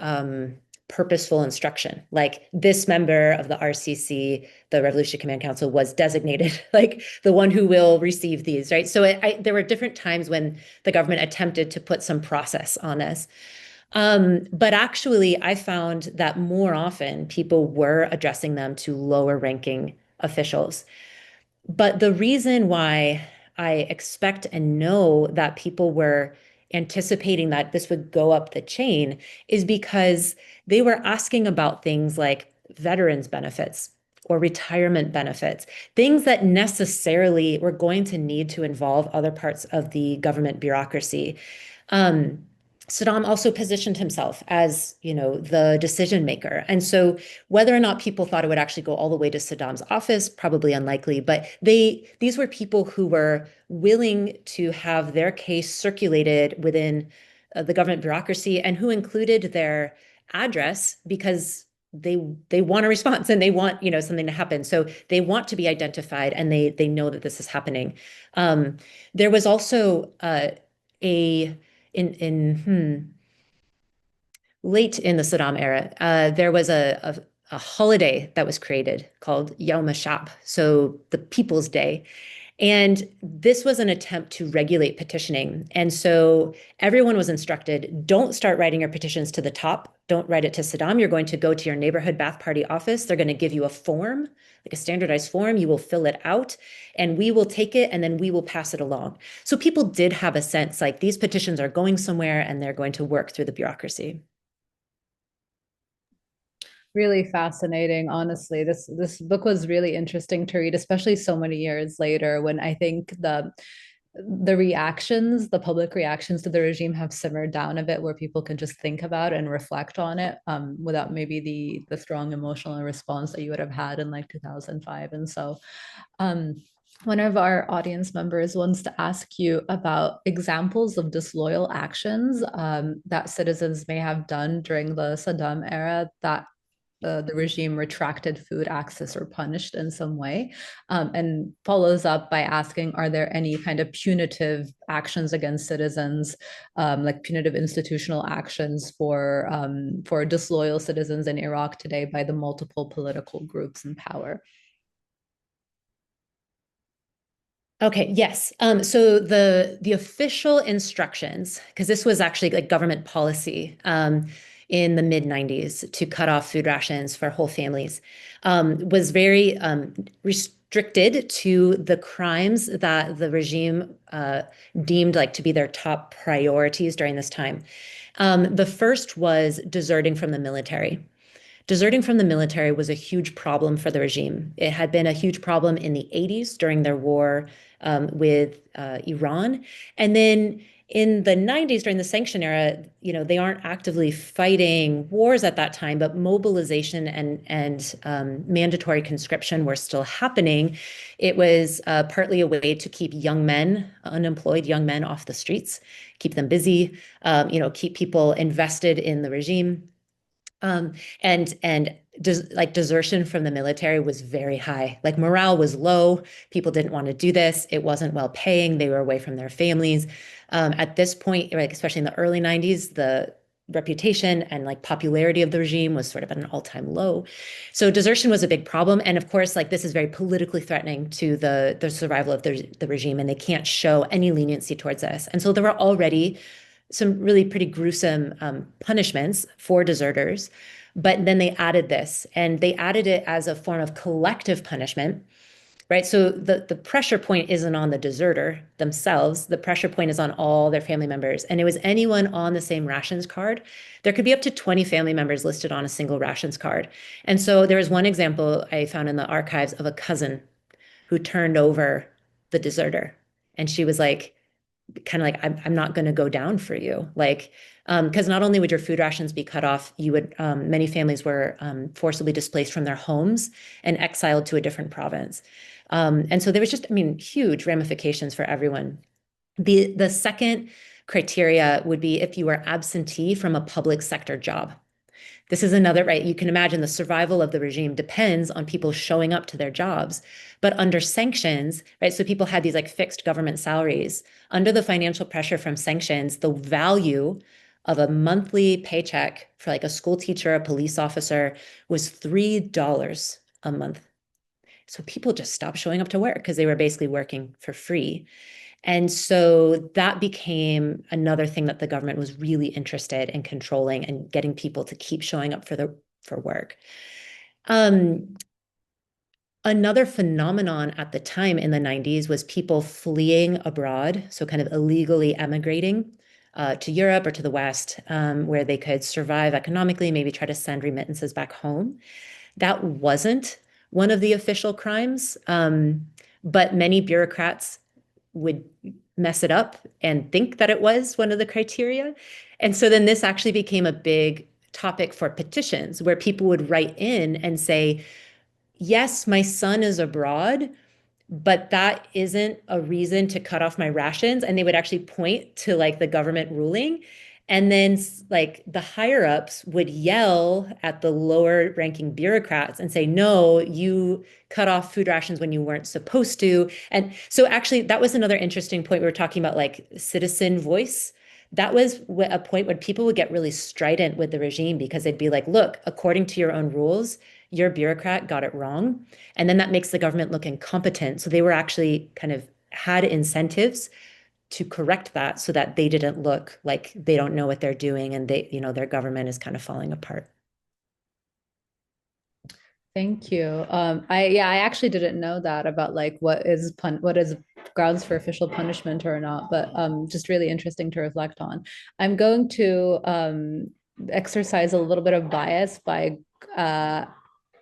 purposeful instruction. Like this member of the RCC, the Revolutionary Command Council, was designated like the one who will receive these, right? So there were different times when the government attempted to put some process on this. But actually, I found that more often people were addressing them to lower ranking officials. But the reason why I expect and know that people were anticipating that this would go up the chain is because they were asking about things like veterans benefits or retirement benefits, things that necessarily were going to need to involve other parts of the government bureaucracy. Saddam also positioned himself as, the decision maker. And so whether or not people thought it would actually go all the way to Saddam's office, probably unlikely, but these were people who were willing to have their case circulated within the government bureaucracy and who included their address because they want a response and they want, something to happen. So they want to be identified and they know that this is happening. There was also late in the Saddam era, there was a holiday that was created called Yom HaShab, so the People's Day. And this was an attempt to regulate petitioning. And so everyone was instructed, don't start writing your petitions to the top. Don't write it to Saddam. You're going to go to your neighborhood Ba'ath Party office. They're going to give you a form, like a standardized form. You will fill it out and we will take it and then we will pass it along. So people did have a sense like these petitions are going somewhere and they're going to work through the bureaucracy. Really fascinating, honestly. This book was really interesting to read, especially so many years later when I think the reactions, the public reactions to the regime have simmered down a bit where people can just think about and reflect on it without maybe the strong emotional response that you would have had in like 2005. And so one of our audience members wants to ask you about examples of disloyal actions that citizens may have done during the Saddam era that the regime retracted food access or punished in some way, and follows up by asking, are there any kind of punitive actions against citizens, like punitive institutional actions for disloyal citizens in Iraq today by the multiple political groups in power? Okay, yes. So the official instructions, because this was actually like government policy, in the mid 90s to cut off food rations for whole families, was very restricted to the crimes that the regime deemed like to be their top priorities during this time. The first was deserting from the military. Deserting from the military was a huge problem for the regime. It had been a huge problem in the 80s during their war with Iran. And then in the 90s, during the sanction era, they aren't actively fighting wars at that time, but mobilization and mandatory conscription were still happening. It was partly a way to keep young men, unemployed young men, off the streets, keep them busy, keep people invested in the regime. And like desertion from the military was very high. Like morale was low. People didn't want to do this. It wasn't well paying. They were away from their families. At this point, like especially in the early 90s, the reputation and like popularity of the regime was sort of at an all-time low. So desertion was a big problem. And of course, like this is very politically threatening to the survival of the regime, and they can't show any leniency towards this. And so there were already some really pretty gruesome punishments for deserters. But then they added this, and they added it as a form of collective punishment, right? So the pressure point isn't on the deserter themselves. The pressure point is on all their family members. And it was anyone on the same rations card. There could be up to 20 family members listed on a single rations card. And so there was one example I found in the archives of a cousin who turned over the deserter. And she was like, kind of like, I'm not going to go down for you. Like, because not only would your food rations be cut off, you would, many families were forcibly displaced from their homes and exiled to a different province. And so there was just, huge ramifications for everyone. The second criteria would be if you were absentee from a public sector job. This is another, right? You can imagine the survival of the regime depends on people showing up to their jobs. But under sanctions, right? So people had these like fixed government salaries. Under the financial pressure from sanctions, the value of a monthly paycheck for like a school teacher, a police officer was $3 a month. So people just stopped showing up to work because they were basically working for free. And so that became another thing that the government was really interested in controlling and getting people to keep showing up for work. Another phenomenon at the time in the 90s was people fleeing abroad, so kind of illegally emigrating to Europe or to the West, where they could survive economically, maybe try to send remittances back home. That wasn't one of the official crimes, but many bureaucrats would mess it up and think that it was one of the criteria. And so then this actually became a big topic for petitions where people would write in and say, yes, my son is abroad, but that isn't a reason to cut off my rations. And they would actually point to like the government ruling. And then like the higher ups would yell at the lower ranking bureaucrats and say, no, you cut off food rations when you weren't supposed to. And so actually that was another interesting point. We were talking about like citizen voice. That was a point where people would get really strident with the regime because they'd be like, look, according to your own rules, your bureaucrat got it wrong. And then that makes the government look incompetent. So they were actually kind of had incentives to correct that so that they didn't look like they don't know what they're doing and they, their government is kind of falling apart. Thank you. I actually didn't know that about like what is grounds for official punishment or not, but just really interesting to reflect on. I'm going to exercise a little bit of bias by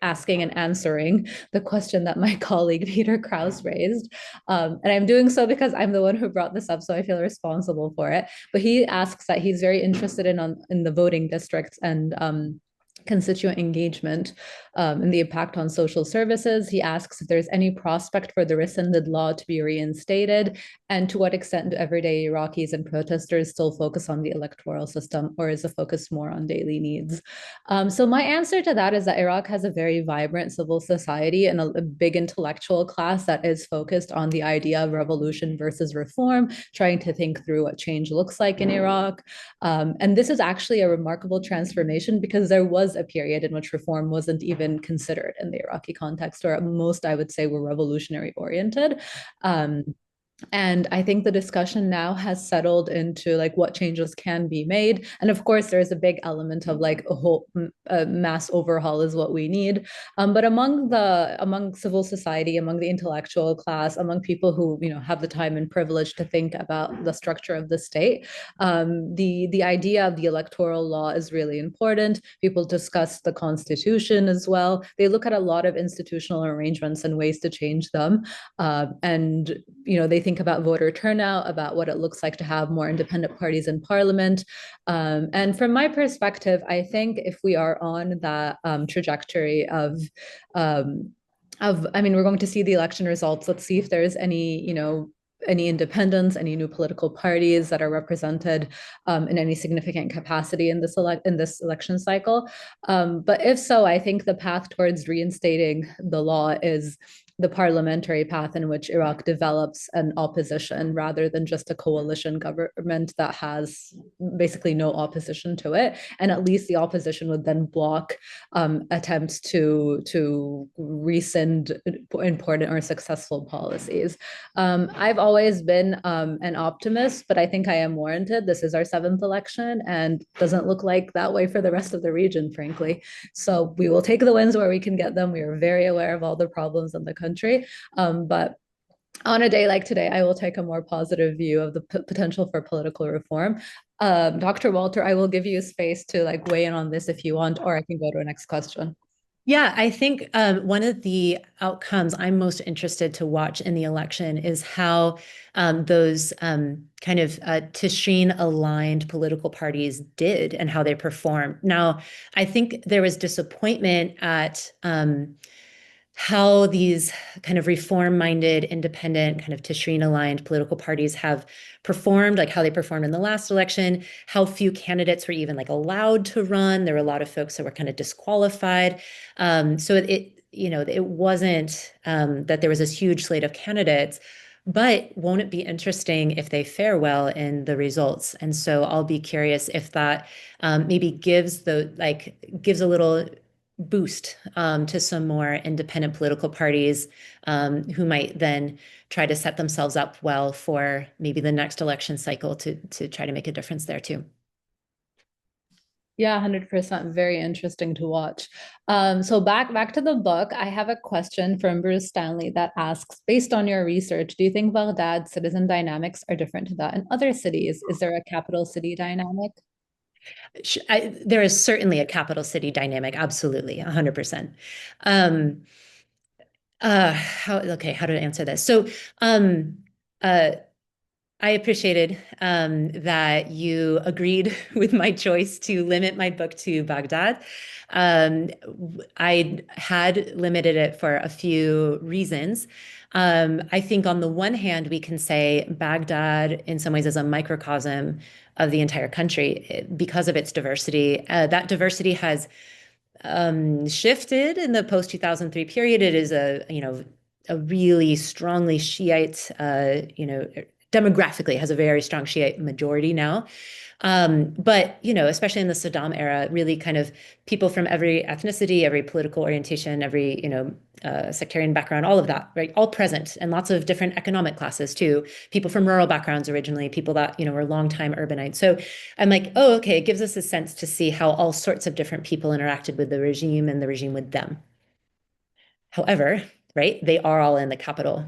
asking and answering the question that my colleague Peter Krause raised. And I'm doing so because I'm the one who brought this up, so I feel responsible for it. But he asks that he's very interested in the voting districts and constituent engagement and the impact on social services. He asks if there's any prospect for the rescinded law to be reinstated, and to what extent do everyday Iraqis and protesters still focus on the electoral system, or is the focus more on daily needs? So my answer to that is that Iraq has a very vibrant civil society and a big intellectual class that is focused on the idea of revolution versus reform, trying to think through what change looks like in Iraq. And this is actually a remarkable transformation because there was a period in which reform wasn't even considered in the Iraqi context, or at most I would say were revolutionary oriented. And I think the discussion now has settled into like what changes can be made. And of course, there's a big element of like a mass overhaul is what we need. But among civil society, among the intellectual class, among people who have the time and privilege to think about the structure of the state, the idea of the electoral law is really important. People discuss the constitution as well. They look at a lot of institutional arrangements and ways to change them. And they think about voter turnout, about what it looks like to have more independent parties in parliament. And from my perspective, I think if we are on that trajectory I mean, we're going to see the election results. Let's see if there's any independents, any new political parties that are represented in any significant capacity in this election cycle. But if so, I think the path towards reinstating the law is the parliamentary path in which Iraq develops an opposition rather than just a coalition government that has basically no opposition to it. And at least the opposition would then block attempts to rescind important or successful policies. I've always been an optimist, but I think I am warranted. This is our seventh election and doesn't look like that way for the rest of the region, frankly. So we will take the wins where we can get them. We are very aware of all the problems in the country. But on a day like today, I will take a more positive view of the potential for political reform. Dr. Walter, I will give you space to like weigh in on this if you want, or I can go to a next question. Yeah, I think one of the outcomes I'm most interested to watch in the election is how those kind of Tishreen-aligned political parties did and how they performed. Now, I think there was disappointment at how these kind of reform-minded, independent, kind of Tishreen-aligned political parties have performed, like how they performed in the last election, how few candidates were even like allowed to run. There were a lot of folks that were kind of disqualified. So it wasn't that there was this huge slate of candidates, but won't it be interesting if they fare well in the results? And so I'll be curious if that maybe gives a little boost to some more independent political parties who might then try to set themselves up well for maybe the next election cycle to try to make a difference there too. Yeah, 100%. Very interesting to watch. So back to the book, I have a question from Bruce Stanley that asks, based on your research, do you think Baghdad citizen dynamics are different to that in other cities? Is there a capital city dynamic? There is certainly a capital city dynamic, absolutely, 100%. How to answer this? So, I appreciated that you agreed with my choice to limit my book to Baghdad. I had limited it for a few reasons. I think on the one hand, we can say Baghdad in some ways is a microcosm of the entire country because of its diversity. That diversity has shifted in the post-2003 period. It is a really strongly Shiite, demographically has a very strong Shiite majority now. But, especially in the Saddam era, really kind of people from every ethnicity, every political orientation, every, sectarian background, all of that, right? All present, and lots of different economic classes too. People from rural backgrounds originally, people that, were longtime urbanites. So I'm like, oh, okay, it gives us a sense to see how all sorts of different people interacted with the regime and the regime with them. However, right, they are all in the capital.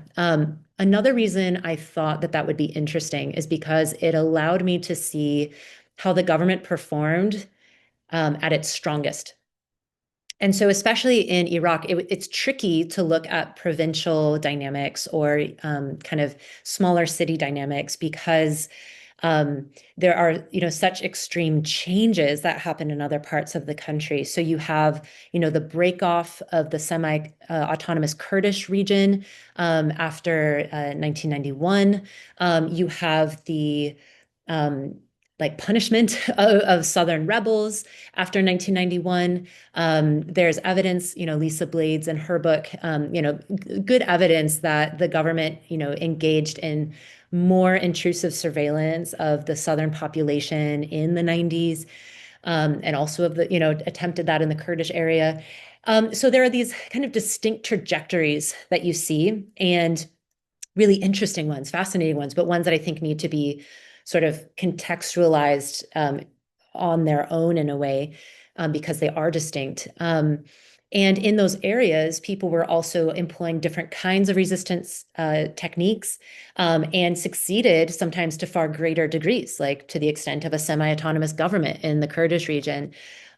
Another reason I thought that would be interesting is because it allowed me to see how the government performed at its strongest. And so especially in Iraq, it's tricky to look at provincial dynamics or kind of smaller city dynamics because there are, such extreme changes that happen in other parts of the country. So you have, the break off of the semi-autonomous Kurdish region after 1991. You have the punishment of Southern rebels after 1991. There's evidence, Lisa Blades in her book, good evidence that the government, engaged in more intrusive surveillance of the Southern population in the 90s, and also of the, attempted that in the Kurdish area. So there are these kind of distinct trajectories that you see. And really interesting ones, fascinating ones, but ones that I think need to be sort of contextualized on their own in a way, because they are distinct. And in those areas, people were also employing different kinds of resistance techniques, and succeeded sometimes to far greater degrees, like to the extent of a semi-autonomous government in the Kurdish region.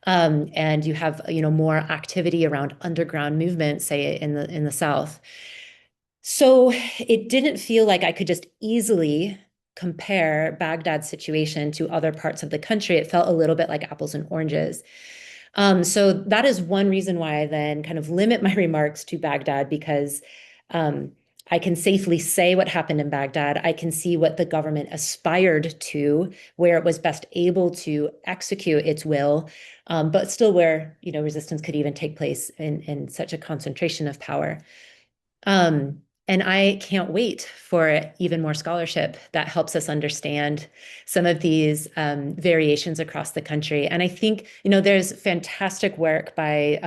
And you have, more activity around underground movements, say in the south. So it didn't feel like I could just easily compare Baghdad's situation to other parts of the country. It felt a little bit like apples and oranges. So that is one reason why I then kind of limit my remarks to Baghdad, because um, I can safely say what happened in Baghdad. I can see what the government aspired to, where it was best able to execute its will, but still where, resistance could even take place in such a concentration of power. And I can't wait for even more scholarship that helps us understand some of these variations across the country. And I think, there's fantastic work by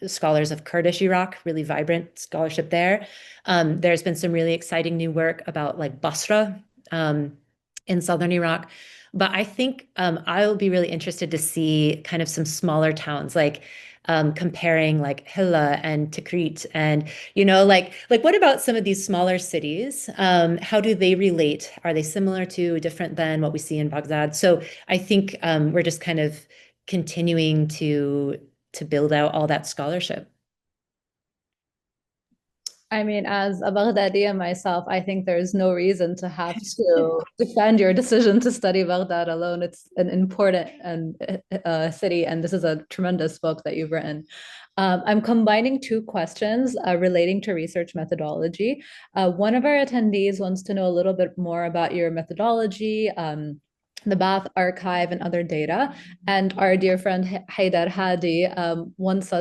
scholars of Kurdish Iraq, really vibrant scholarship there. There's been some really exciting new work about like Basra in southern Iraq. But I think I'll be really interested to see kind of some smaller towns, like comparing like Hilla and Tikrit, and like what about some of these smaller cities? How do they relate? Are they similar to, different than what we see in Baghdad? So I think we're just kind of continuing to build out all that scholarship. I mean, as a Baghdadiya myself, I think there's no reason to have to defend your decision to study Baghdad alone. It's an important city, and this is a tremendous book that you've written. I'm combining two questions relating to research methodology. One of our attendees wants to know a little bit more about your methodology, the Ba'ath archive, and other data. And our dear friend Haidar Hadi wants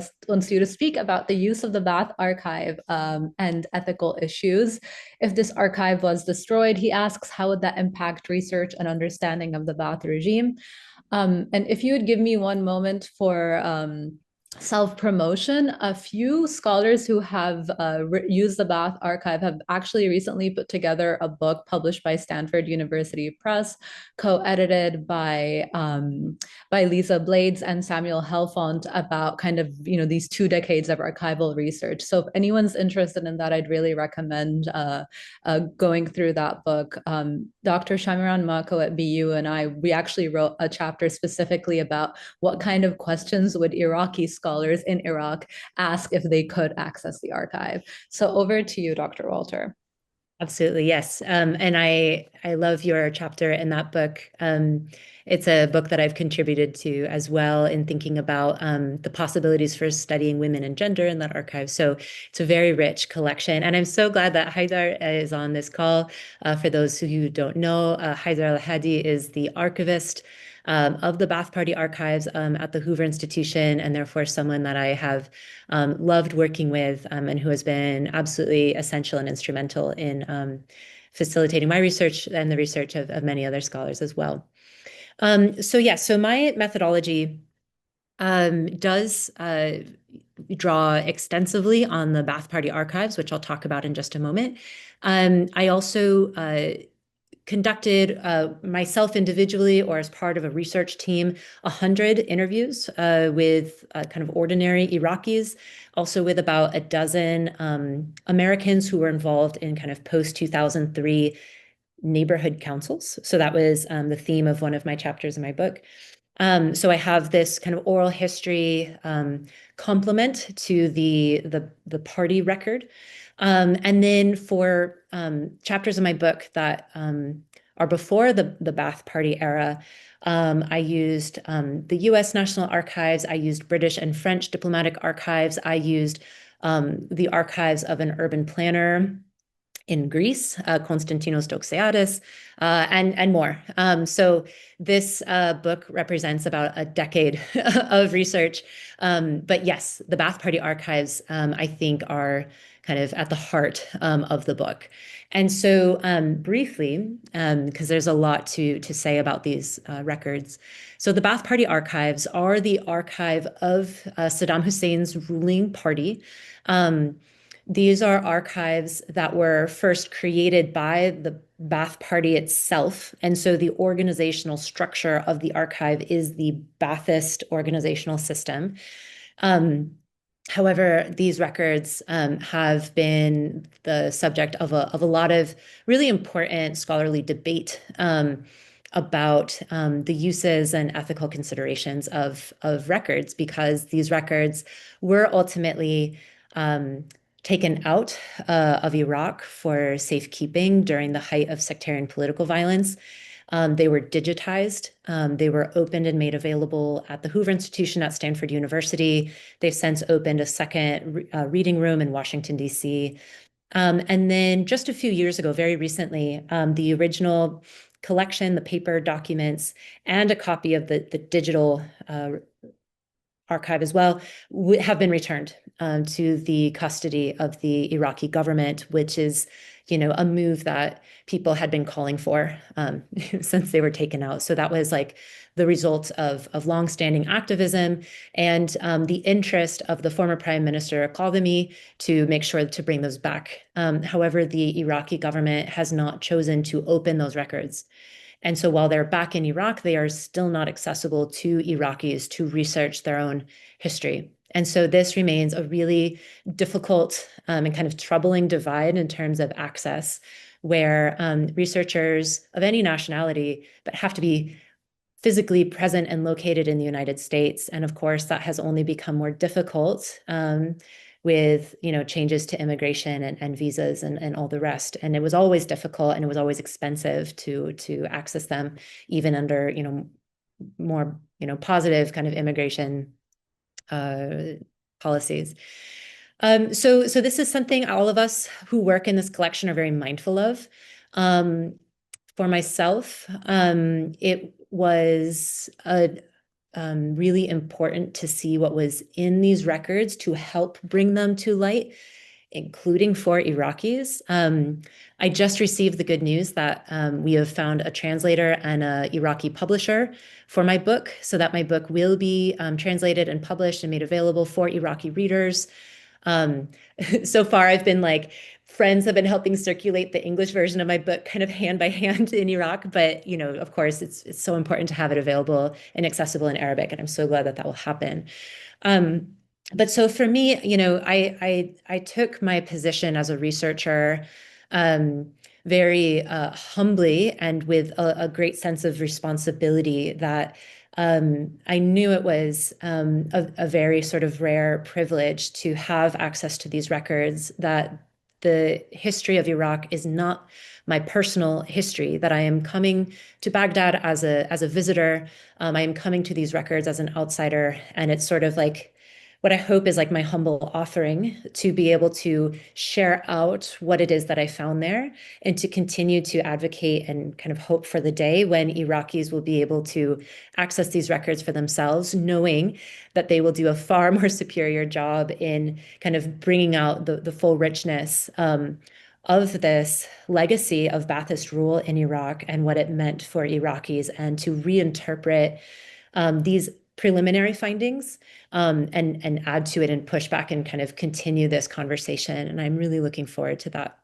you to speak about the use of the Ba'ath archive and ethical issues. If this archive was destroyed, he asks, how would that impact research and understanding of the Ba'ath regime? And if you would give me one moment for self-promotion, a few scholars who have used the Ba'ath archive have actually recently put together a book published by Stanford University Press, co-edited by Lisa Blades and Samuel Helfont, about kind of these 2 decades of archival research. So if anyone's interested in that, I'd really recommend going through that book. Dr. Shamiran Mako at BU and we actually wrote a chapter specifically about what kind of questions would Iraqi scholars in Iraq ask if they could access the archive. So over to you, Dr. Walter. Absolutely, yes. And I love your chapter in that book. It's a book that I've contributed to as well in thinking about the possibilities for studying women and gender in that archive. So it's a very rich collection. And I'm so glad that Haidar is on this call. For those who don't know, Haidar Al-Hadi is the archivist of the Ba'ath Party archives at the Hoover Institution, and therefore someone that I have loved working with, and who has been absolutely essential and instrumental in facilitating my research and the research of many other scholars as well. So my methodology does draw extensively on the Ba'ath Party archives, which I'll talk about in just a moment. I also conducted myself individually or as part of a research team, 100 interviews with kind of ordinary Iraqis, also with about a dozen Americans who were involved in kind of post-2003 neighborhood councils. So that was the theme of one of my chapters in my book. So I have this kind of oral history complement to the party record. And then for chapters in my book that are before the Ba'ath Party era, I used the US National Archives, I used British and French diplomatic archives, I used the archives of an urban planner in Greece, Konstantinos Doxiadis, and more. So this book represents about a decade of research. But yes, the Ba'ath Party archives, I think, are kind of at the heart of the book. And so briefly, because there's a lot to say about these records. So the Ba'ath Party archives are the archive of Saddam Hussein's ruling party. These are archives that were first created by the Ba'ath Party itself. And so the organizational structure of the archive is the Ba'athist organizational system. However, these records have been the subject of a lot of really important scholarly debate about the uses and ethical considerations of records, because these records were ultimately taken out of Iraq for safekeeping during the height of sectarian political violence. They were digitized. They were opened and made available at the Hoover Institution at Stanford University. They've since opened a second reading room in Washington, D.C. And then just a few years ago, very recently, the original collection, the paper documents, and a copy of the digital archive as well have been returned to the custody of the Iraqi government, which is, a move that people had been calling for since they were taken out. So that was like the result of longstanding activism and the interest of the former Prime Minister Kadhimi to make sure to bring those back. However, the Iraqi government has not chosen to open those records. And so while they're back in Iraq, they are still not accessible to Iraqis to research their own history. And so this remains a really difficult and kind of troubling divide in terms of access, where researchers of any nationality but have to be physically present and located in the United States. And of course, that has only become more difficult with changes to immigration and visas and all the rest. And it was always difficult and it was always expensive to access them, even under more positive kind of immigration policies. So this is something all of us who work in this collection are very mindful of. For myself, it was really important to see what was in these records to help bring them to light, including for Iraqis. I just received the good news that we have found a translator and an Iraqi publisher for my book, so that my book will be translated and published and made available for Iraqi readers. So far, I've been friends have been helping circulate the English version of my book kind of hand by hand in Iraq. But, of course, it's so important to have it available and accessible in Arabic. And I'm so glad that will happen. But so for me, I took my position as a researcher very humbly and with a great sense of responsibility that I knew it was a very sort of rare privilege to have access to these records, that the history of Iraq is not my personal history, that I am coming to Baghdad as a visitor. I am coming to these records as an outsider, and it's sort of like what I hope is my humble offering to be able to share out what it is that I found there and to continue to advocate and kind of hope for the day when Iraqis will be able to access these records for themselves, knowing that they will do a far more superior job in kind of bringing out the full richness of this legacy of Ba'athist rule in Iraq and what it meant for Iraqis, and to reinterpret these preliminary findings and add to it and push back and kind of continue this conversation. And I'm really looking forward to that.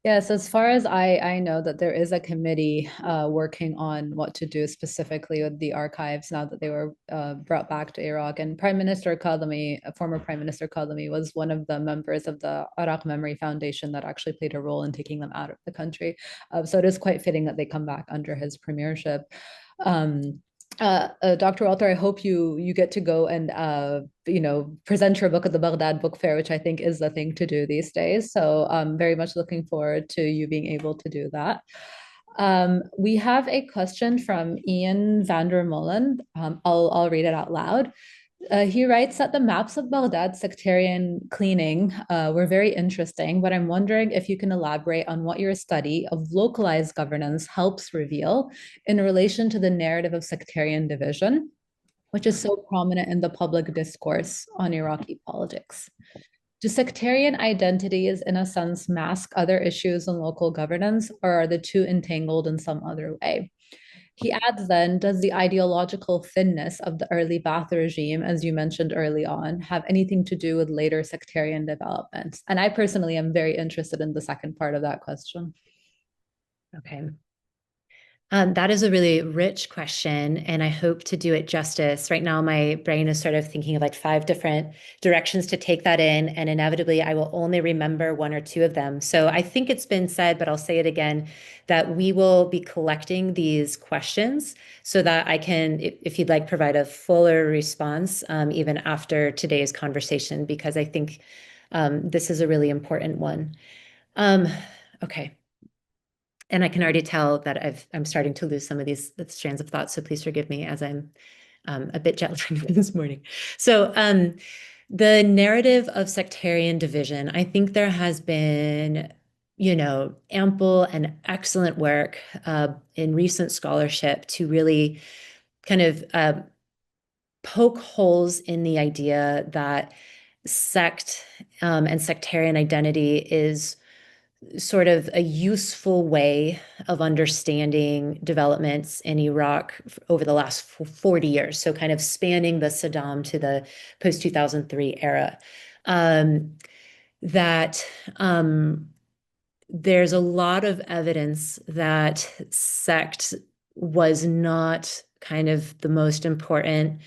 Yes, as far as I know that there is a committee working on what to do specifically with the archives now that they were brought back to Iraq. And Prime Minister Kadhimi, former Prime Minister Kadhimi, was one of the members of the Iraq Memory Foundation that actually played a role in taking them out of the country. So it is quite fitting that they come back under his premiership. Dr. Walter, I hope you get to go and present your book at the Baghdad Book Fair, which I think is the thing to do these days. So I'm very much looking forward to you being able to do that. We have a question from Ian Vandermolen. I'll read it out loud. He writes that the maps of Baghdad's sectarian cleaning were very interesting, but I'm wondering if you can elaborate on what your study of localized governance helps reveal in relation to the narrative of sectarian division, which is so prominent in the public discourse on Iraqi politics. Do sectarian identities, in a sense, mask other issues in local governance, or are the two entangled in some other way? He adds then, does the ideological thinness of the early Ba'ath regime, as you mentioned early on, have anything to do with later sectarian developments? And I personally am very interested in the second part of that question. Okay. That is a really rich question, and I hope to do it justice. Right now, my brain is sort of thinking of like 5 different directions to take that in, and inevitably, I will only remember 1 or 2 of them. So I think it's been said, but I'll say it again, that we will be collecting these questions so that I can, if you'd like, provide a fuller response even after today's conversation, because I think this is a really important one. Okay. And I can already tell that I'm starting to lose some of these strands of thought. So please forgive me as I'm a bit jet lagged this morning. So the narrative of sectarian division, I think there has been, ample and excellent work in recent scholarship to really kind of poke holes in the idea that sect and sectarian identity is sort of a useful way of understanding developments in Iraq over the last 40 years. So kind of spanning the Saddam to the post 2003 era. That there's a lot of evidence that sect was not kind of the most important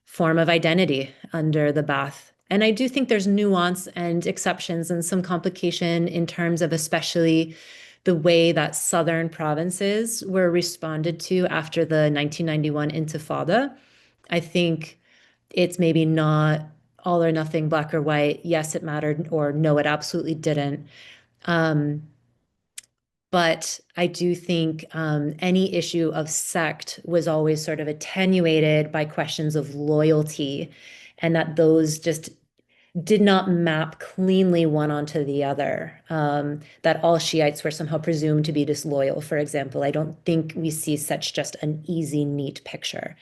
form of identity under the Ba'ath. And I do think there's nuance and exceptions and some complication in terms of especially the way that southern provinces were responded to after the 1991 Intifada. I think it's maybe not all or nothing, black or white. Yes, it mattered, or no, it absolutely didn't. But I do think any issue of sect was always sort of attenuated by questions of loyalty, and that those just did not map cleanly one onto the other. That all Shiites were somehow presumed to be disloyal, for example. I don't think we see such just an easy, neat picture.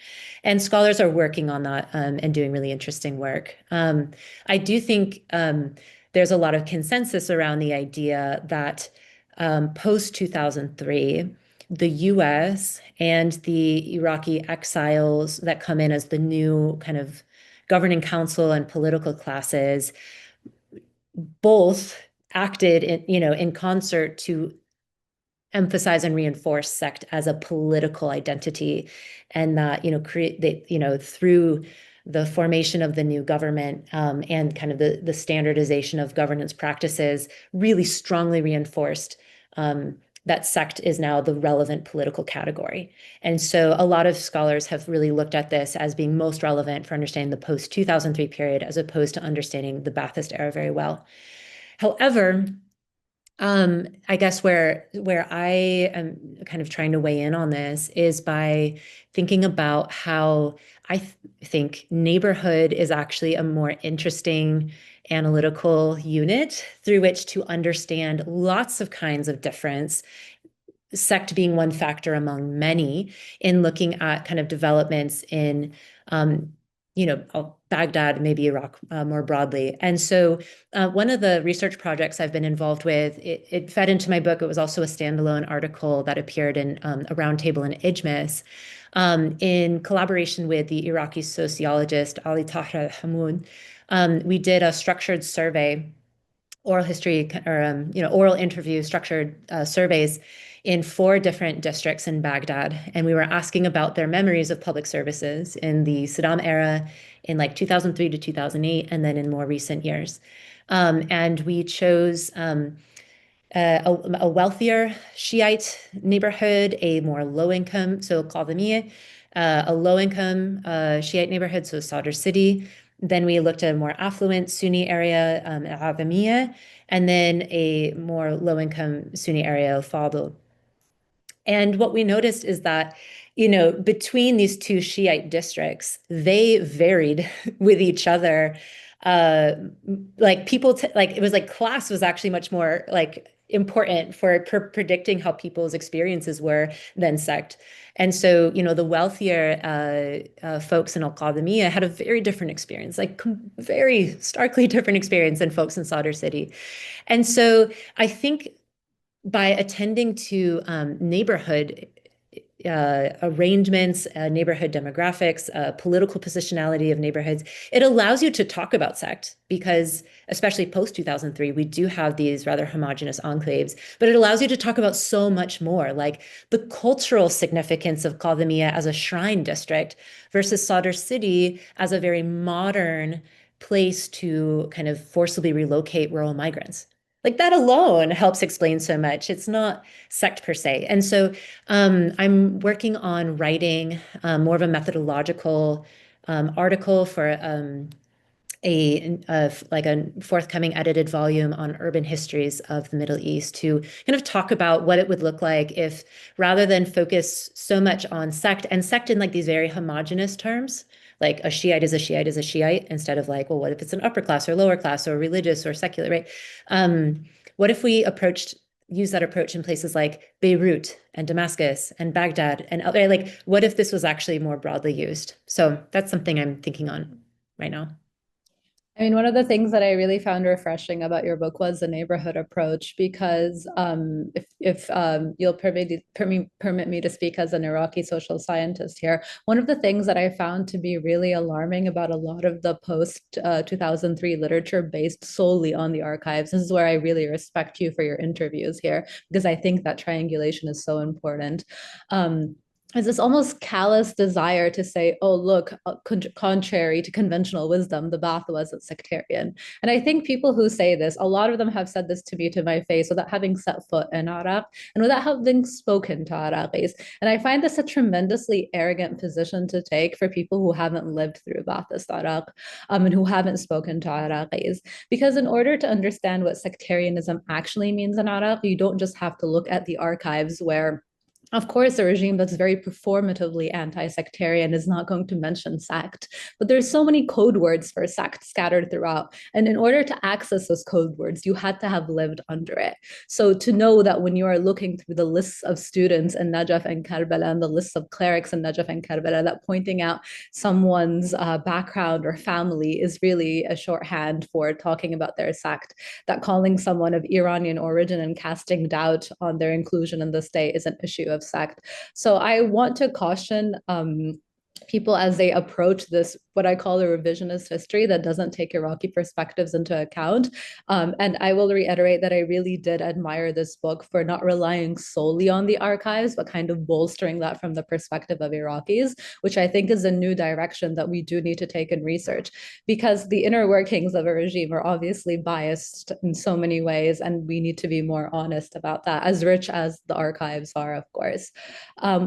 And scholars are working on that and doing really interesting work. I do think there's a lot of consensus around the idea that post 2003, the US and the Iraqi exiles that come in as the new kind of governing council and political classes both acted in concert to emphasize and reinforce sect as a political identity, and that through the formation of the new government and kind of the standardization of governance practices really strongly reinforced that sect is now the relevant political category. And so a lot of scholars have really looked at this as being most relevant for understanding the post-2003 period as opposed to understanding the Ba'athist era very well. However, I guess where I am kind of trying to weigh in on this is by thinking about how I think neighborhood is actually a more interesting analytical unit through which to understand lots of kinds of difference, sect being one factor among many, in looking at kind of developments in Baghdad, maybe Iraq more broadly. And so one of the research projects I've been involved with, it fed into my book. It was also a standalone article that appeared in a roundtable in Ijmis in collaboration with the Iraqi sociologist Ali Tahra al-Hamoud. We did a structured survey, oral history or oral interview structured surveys in 4 different districts in Baghdad. And we were asking about their memories of public services in the Saddam era in like 2003 to 2008, and then in more recent years. And we chose a wealthier Shiite neighborhood, a more low-income, so Qadamiyya, a low-income Shiite neighborhood, so Sadr City. Then we looked at a more affluent Sunni area, Al-Adhamiyya, and then a more low-income Sunni area, Al-Fadl. And what we noticed is that, between these 2 Shiite districts, they varied with each other. Like people, like it was like class was actually much more like important for predicting how people's experiences were than sect. And so, the wealthier folks in Al-Qadamiyya had a very different experience, like very starkly different experience than folks in Sadr City. And so I think by attending to neighborhood arrangements, neighborhood demographics, political positionality of neighborhoods. It allows you to talk about sect because, especially post 2003, we do have these rather homogenous enclaves, but it allows you to talk about so much more, like the cultural significance of Kadhimiya as a shrine district versus Sadr City as a very modern place to kind of forcibly relocate rural migrants. Like that alone helps explain so much. It's not sect per se. And so I'm working on writing more of a methodological article for like a forthcoming edited volume on urban histories of the Middle East to kind of talk about what it would look like if, rather than focus so much on sect and sect in like these very homogenous terms, like a Shiite is a Shiite is a Shiite, instead of like, well, what if it's an upper class or lower class or religious or secular, right? What if we use that approach in places like Beirut and Damascus and Baghdad and like, what if this was actually more broadly used? So that's something I'm thinking on right now. I mean, one of the things that I really found refreshing about your book was the neighborhood approach, because if you'll permit me to speak as an Iraqi social scientist here, one of the things that I found to be really alarming about a lot of the post 2003 literature based solely on the archives, this is where I really respect you for your interviews here, because I think that triangulation is so important. Is this almost callous desire to say, oh, look, contrary to conventional wisdom, the Ba'ath wasn't sectarian. And I think people who say this, a lot of them have said this to me to my face without having set foot in Iraq and without having spoken to Iraqis. And I find this a tremendously arrogant position to take for people who haven't lived through Ba'athist Iraq and who haven't spoken to Iraqis. Because in order to understand what sectarianism actually means in Iraq, you don't just have to look at the archives where, of course, a regime that's very performatively anti-sectarian is not going to mention sect, but there's so many code words for sect scattered throughout. And in order to access those code words, you had to have lived under it. So to know that when you are looking through the lists of students in Najaf and Karbala and the lists of clerics in Najaf and Karbala, that pointing out someone's background or family is really a shorthand for talking about their sect, that calling someone of Iranian origin and casting doubt on their inclusion in the state is an issue of sect. So I want to caution people as they approach this, what I call a revisionist history that doesn't take Iraqi perspectives into account. And I will reiterate that I really did admire this book for not relying solely on the archives, but kind of bolstering that from the perspective of Iraqis, which I think is a new direction that we do need to take in research, because the inner workings of a regime are obviously biased in so many ways, and we need to be more honest about that, as rich as the archives are, of course.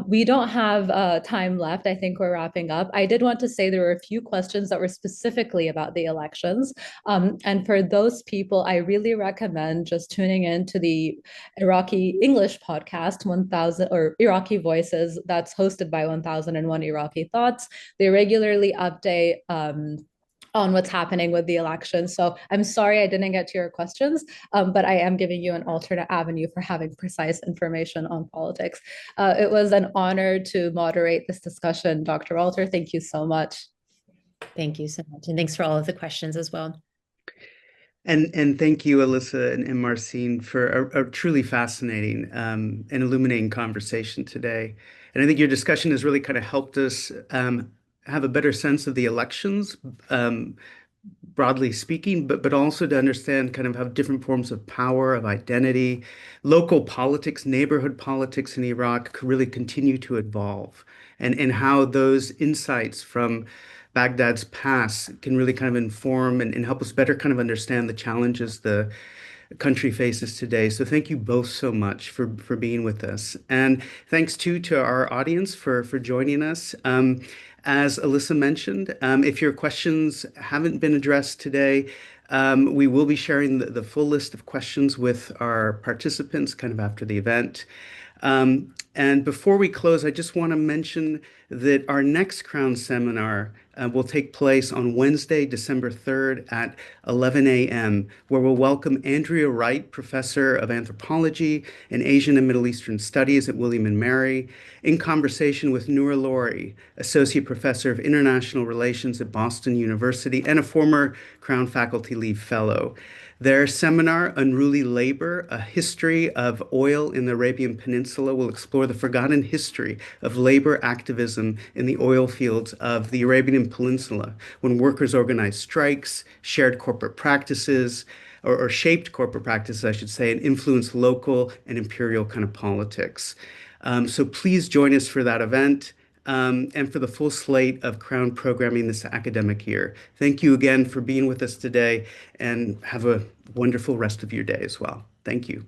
We don't have time left. I think we're wrapping up. I did want to say there were a few questions that were specifically about the elections. And for those people, I really recommend just tuning in to the Iraqi English podcast, 1000 or Iraqi Voices, that's hosted by 1001 Iraqi Thoughts. They regularly update on what's happening with the election. So I'm sorry I didn't get to your questions, but I am giving you an alternate avenue for having precise information on politics. It was an honor to moderate this discussion, Dr. Walter. Thank you so much. Thank you so much. And thanks for all of the questions as well. And thank you, Alissa and Marcin, for a truly fascinating and illuminating conversation today. And I think your discussion has really kind of helped us have a better sense of the elections, broadly speaking, but also to understand kind of how different forms of power, of identity, local politics, neighborhood politics in Iraq could really continue to evolve, and how those insights from Baghdad's past can really kind of inform and help us better kind of understand the challenges the country faces today. So thank you both so much for being with us. And thanks too to our audience for joining us. As Alissa mentioned, if your questions haven't been addressed today, we will be sharing the full list of questions with our participants kind of after the event. And before we close, I just want to mention that our next Crown seminar will take place on Wednesday, December 3rd at 11 a.m., where we'll welcome Andrea Wright, Professor of Anthropology and Asian and Middle Eastern Studies at William and Mary, in conversation with Noor Lori, Associate Professor of International Relations at Boston University and a former Crown Faculty Leave Fellow. Their seminar, Unruly Labor, A History of Oil in the Arabian Peninsula, will explore the forgotten history of labor activism in the oil fields of the Arabian Peninsula, when workers organized strikes, shared corporate practices, or shaped corporate practices, I should say, and influenced local and imperial kind of politics. So please join us for that event. And for the full slate of Crown programming this academic year. Thank you again for being with us today, and have a wonderful rest of your day as well. Thank you.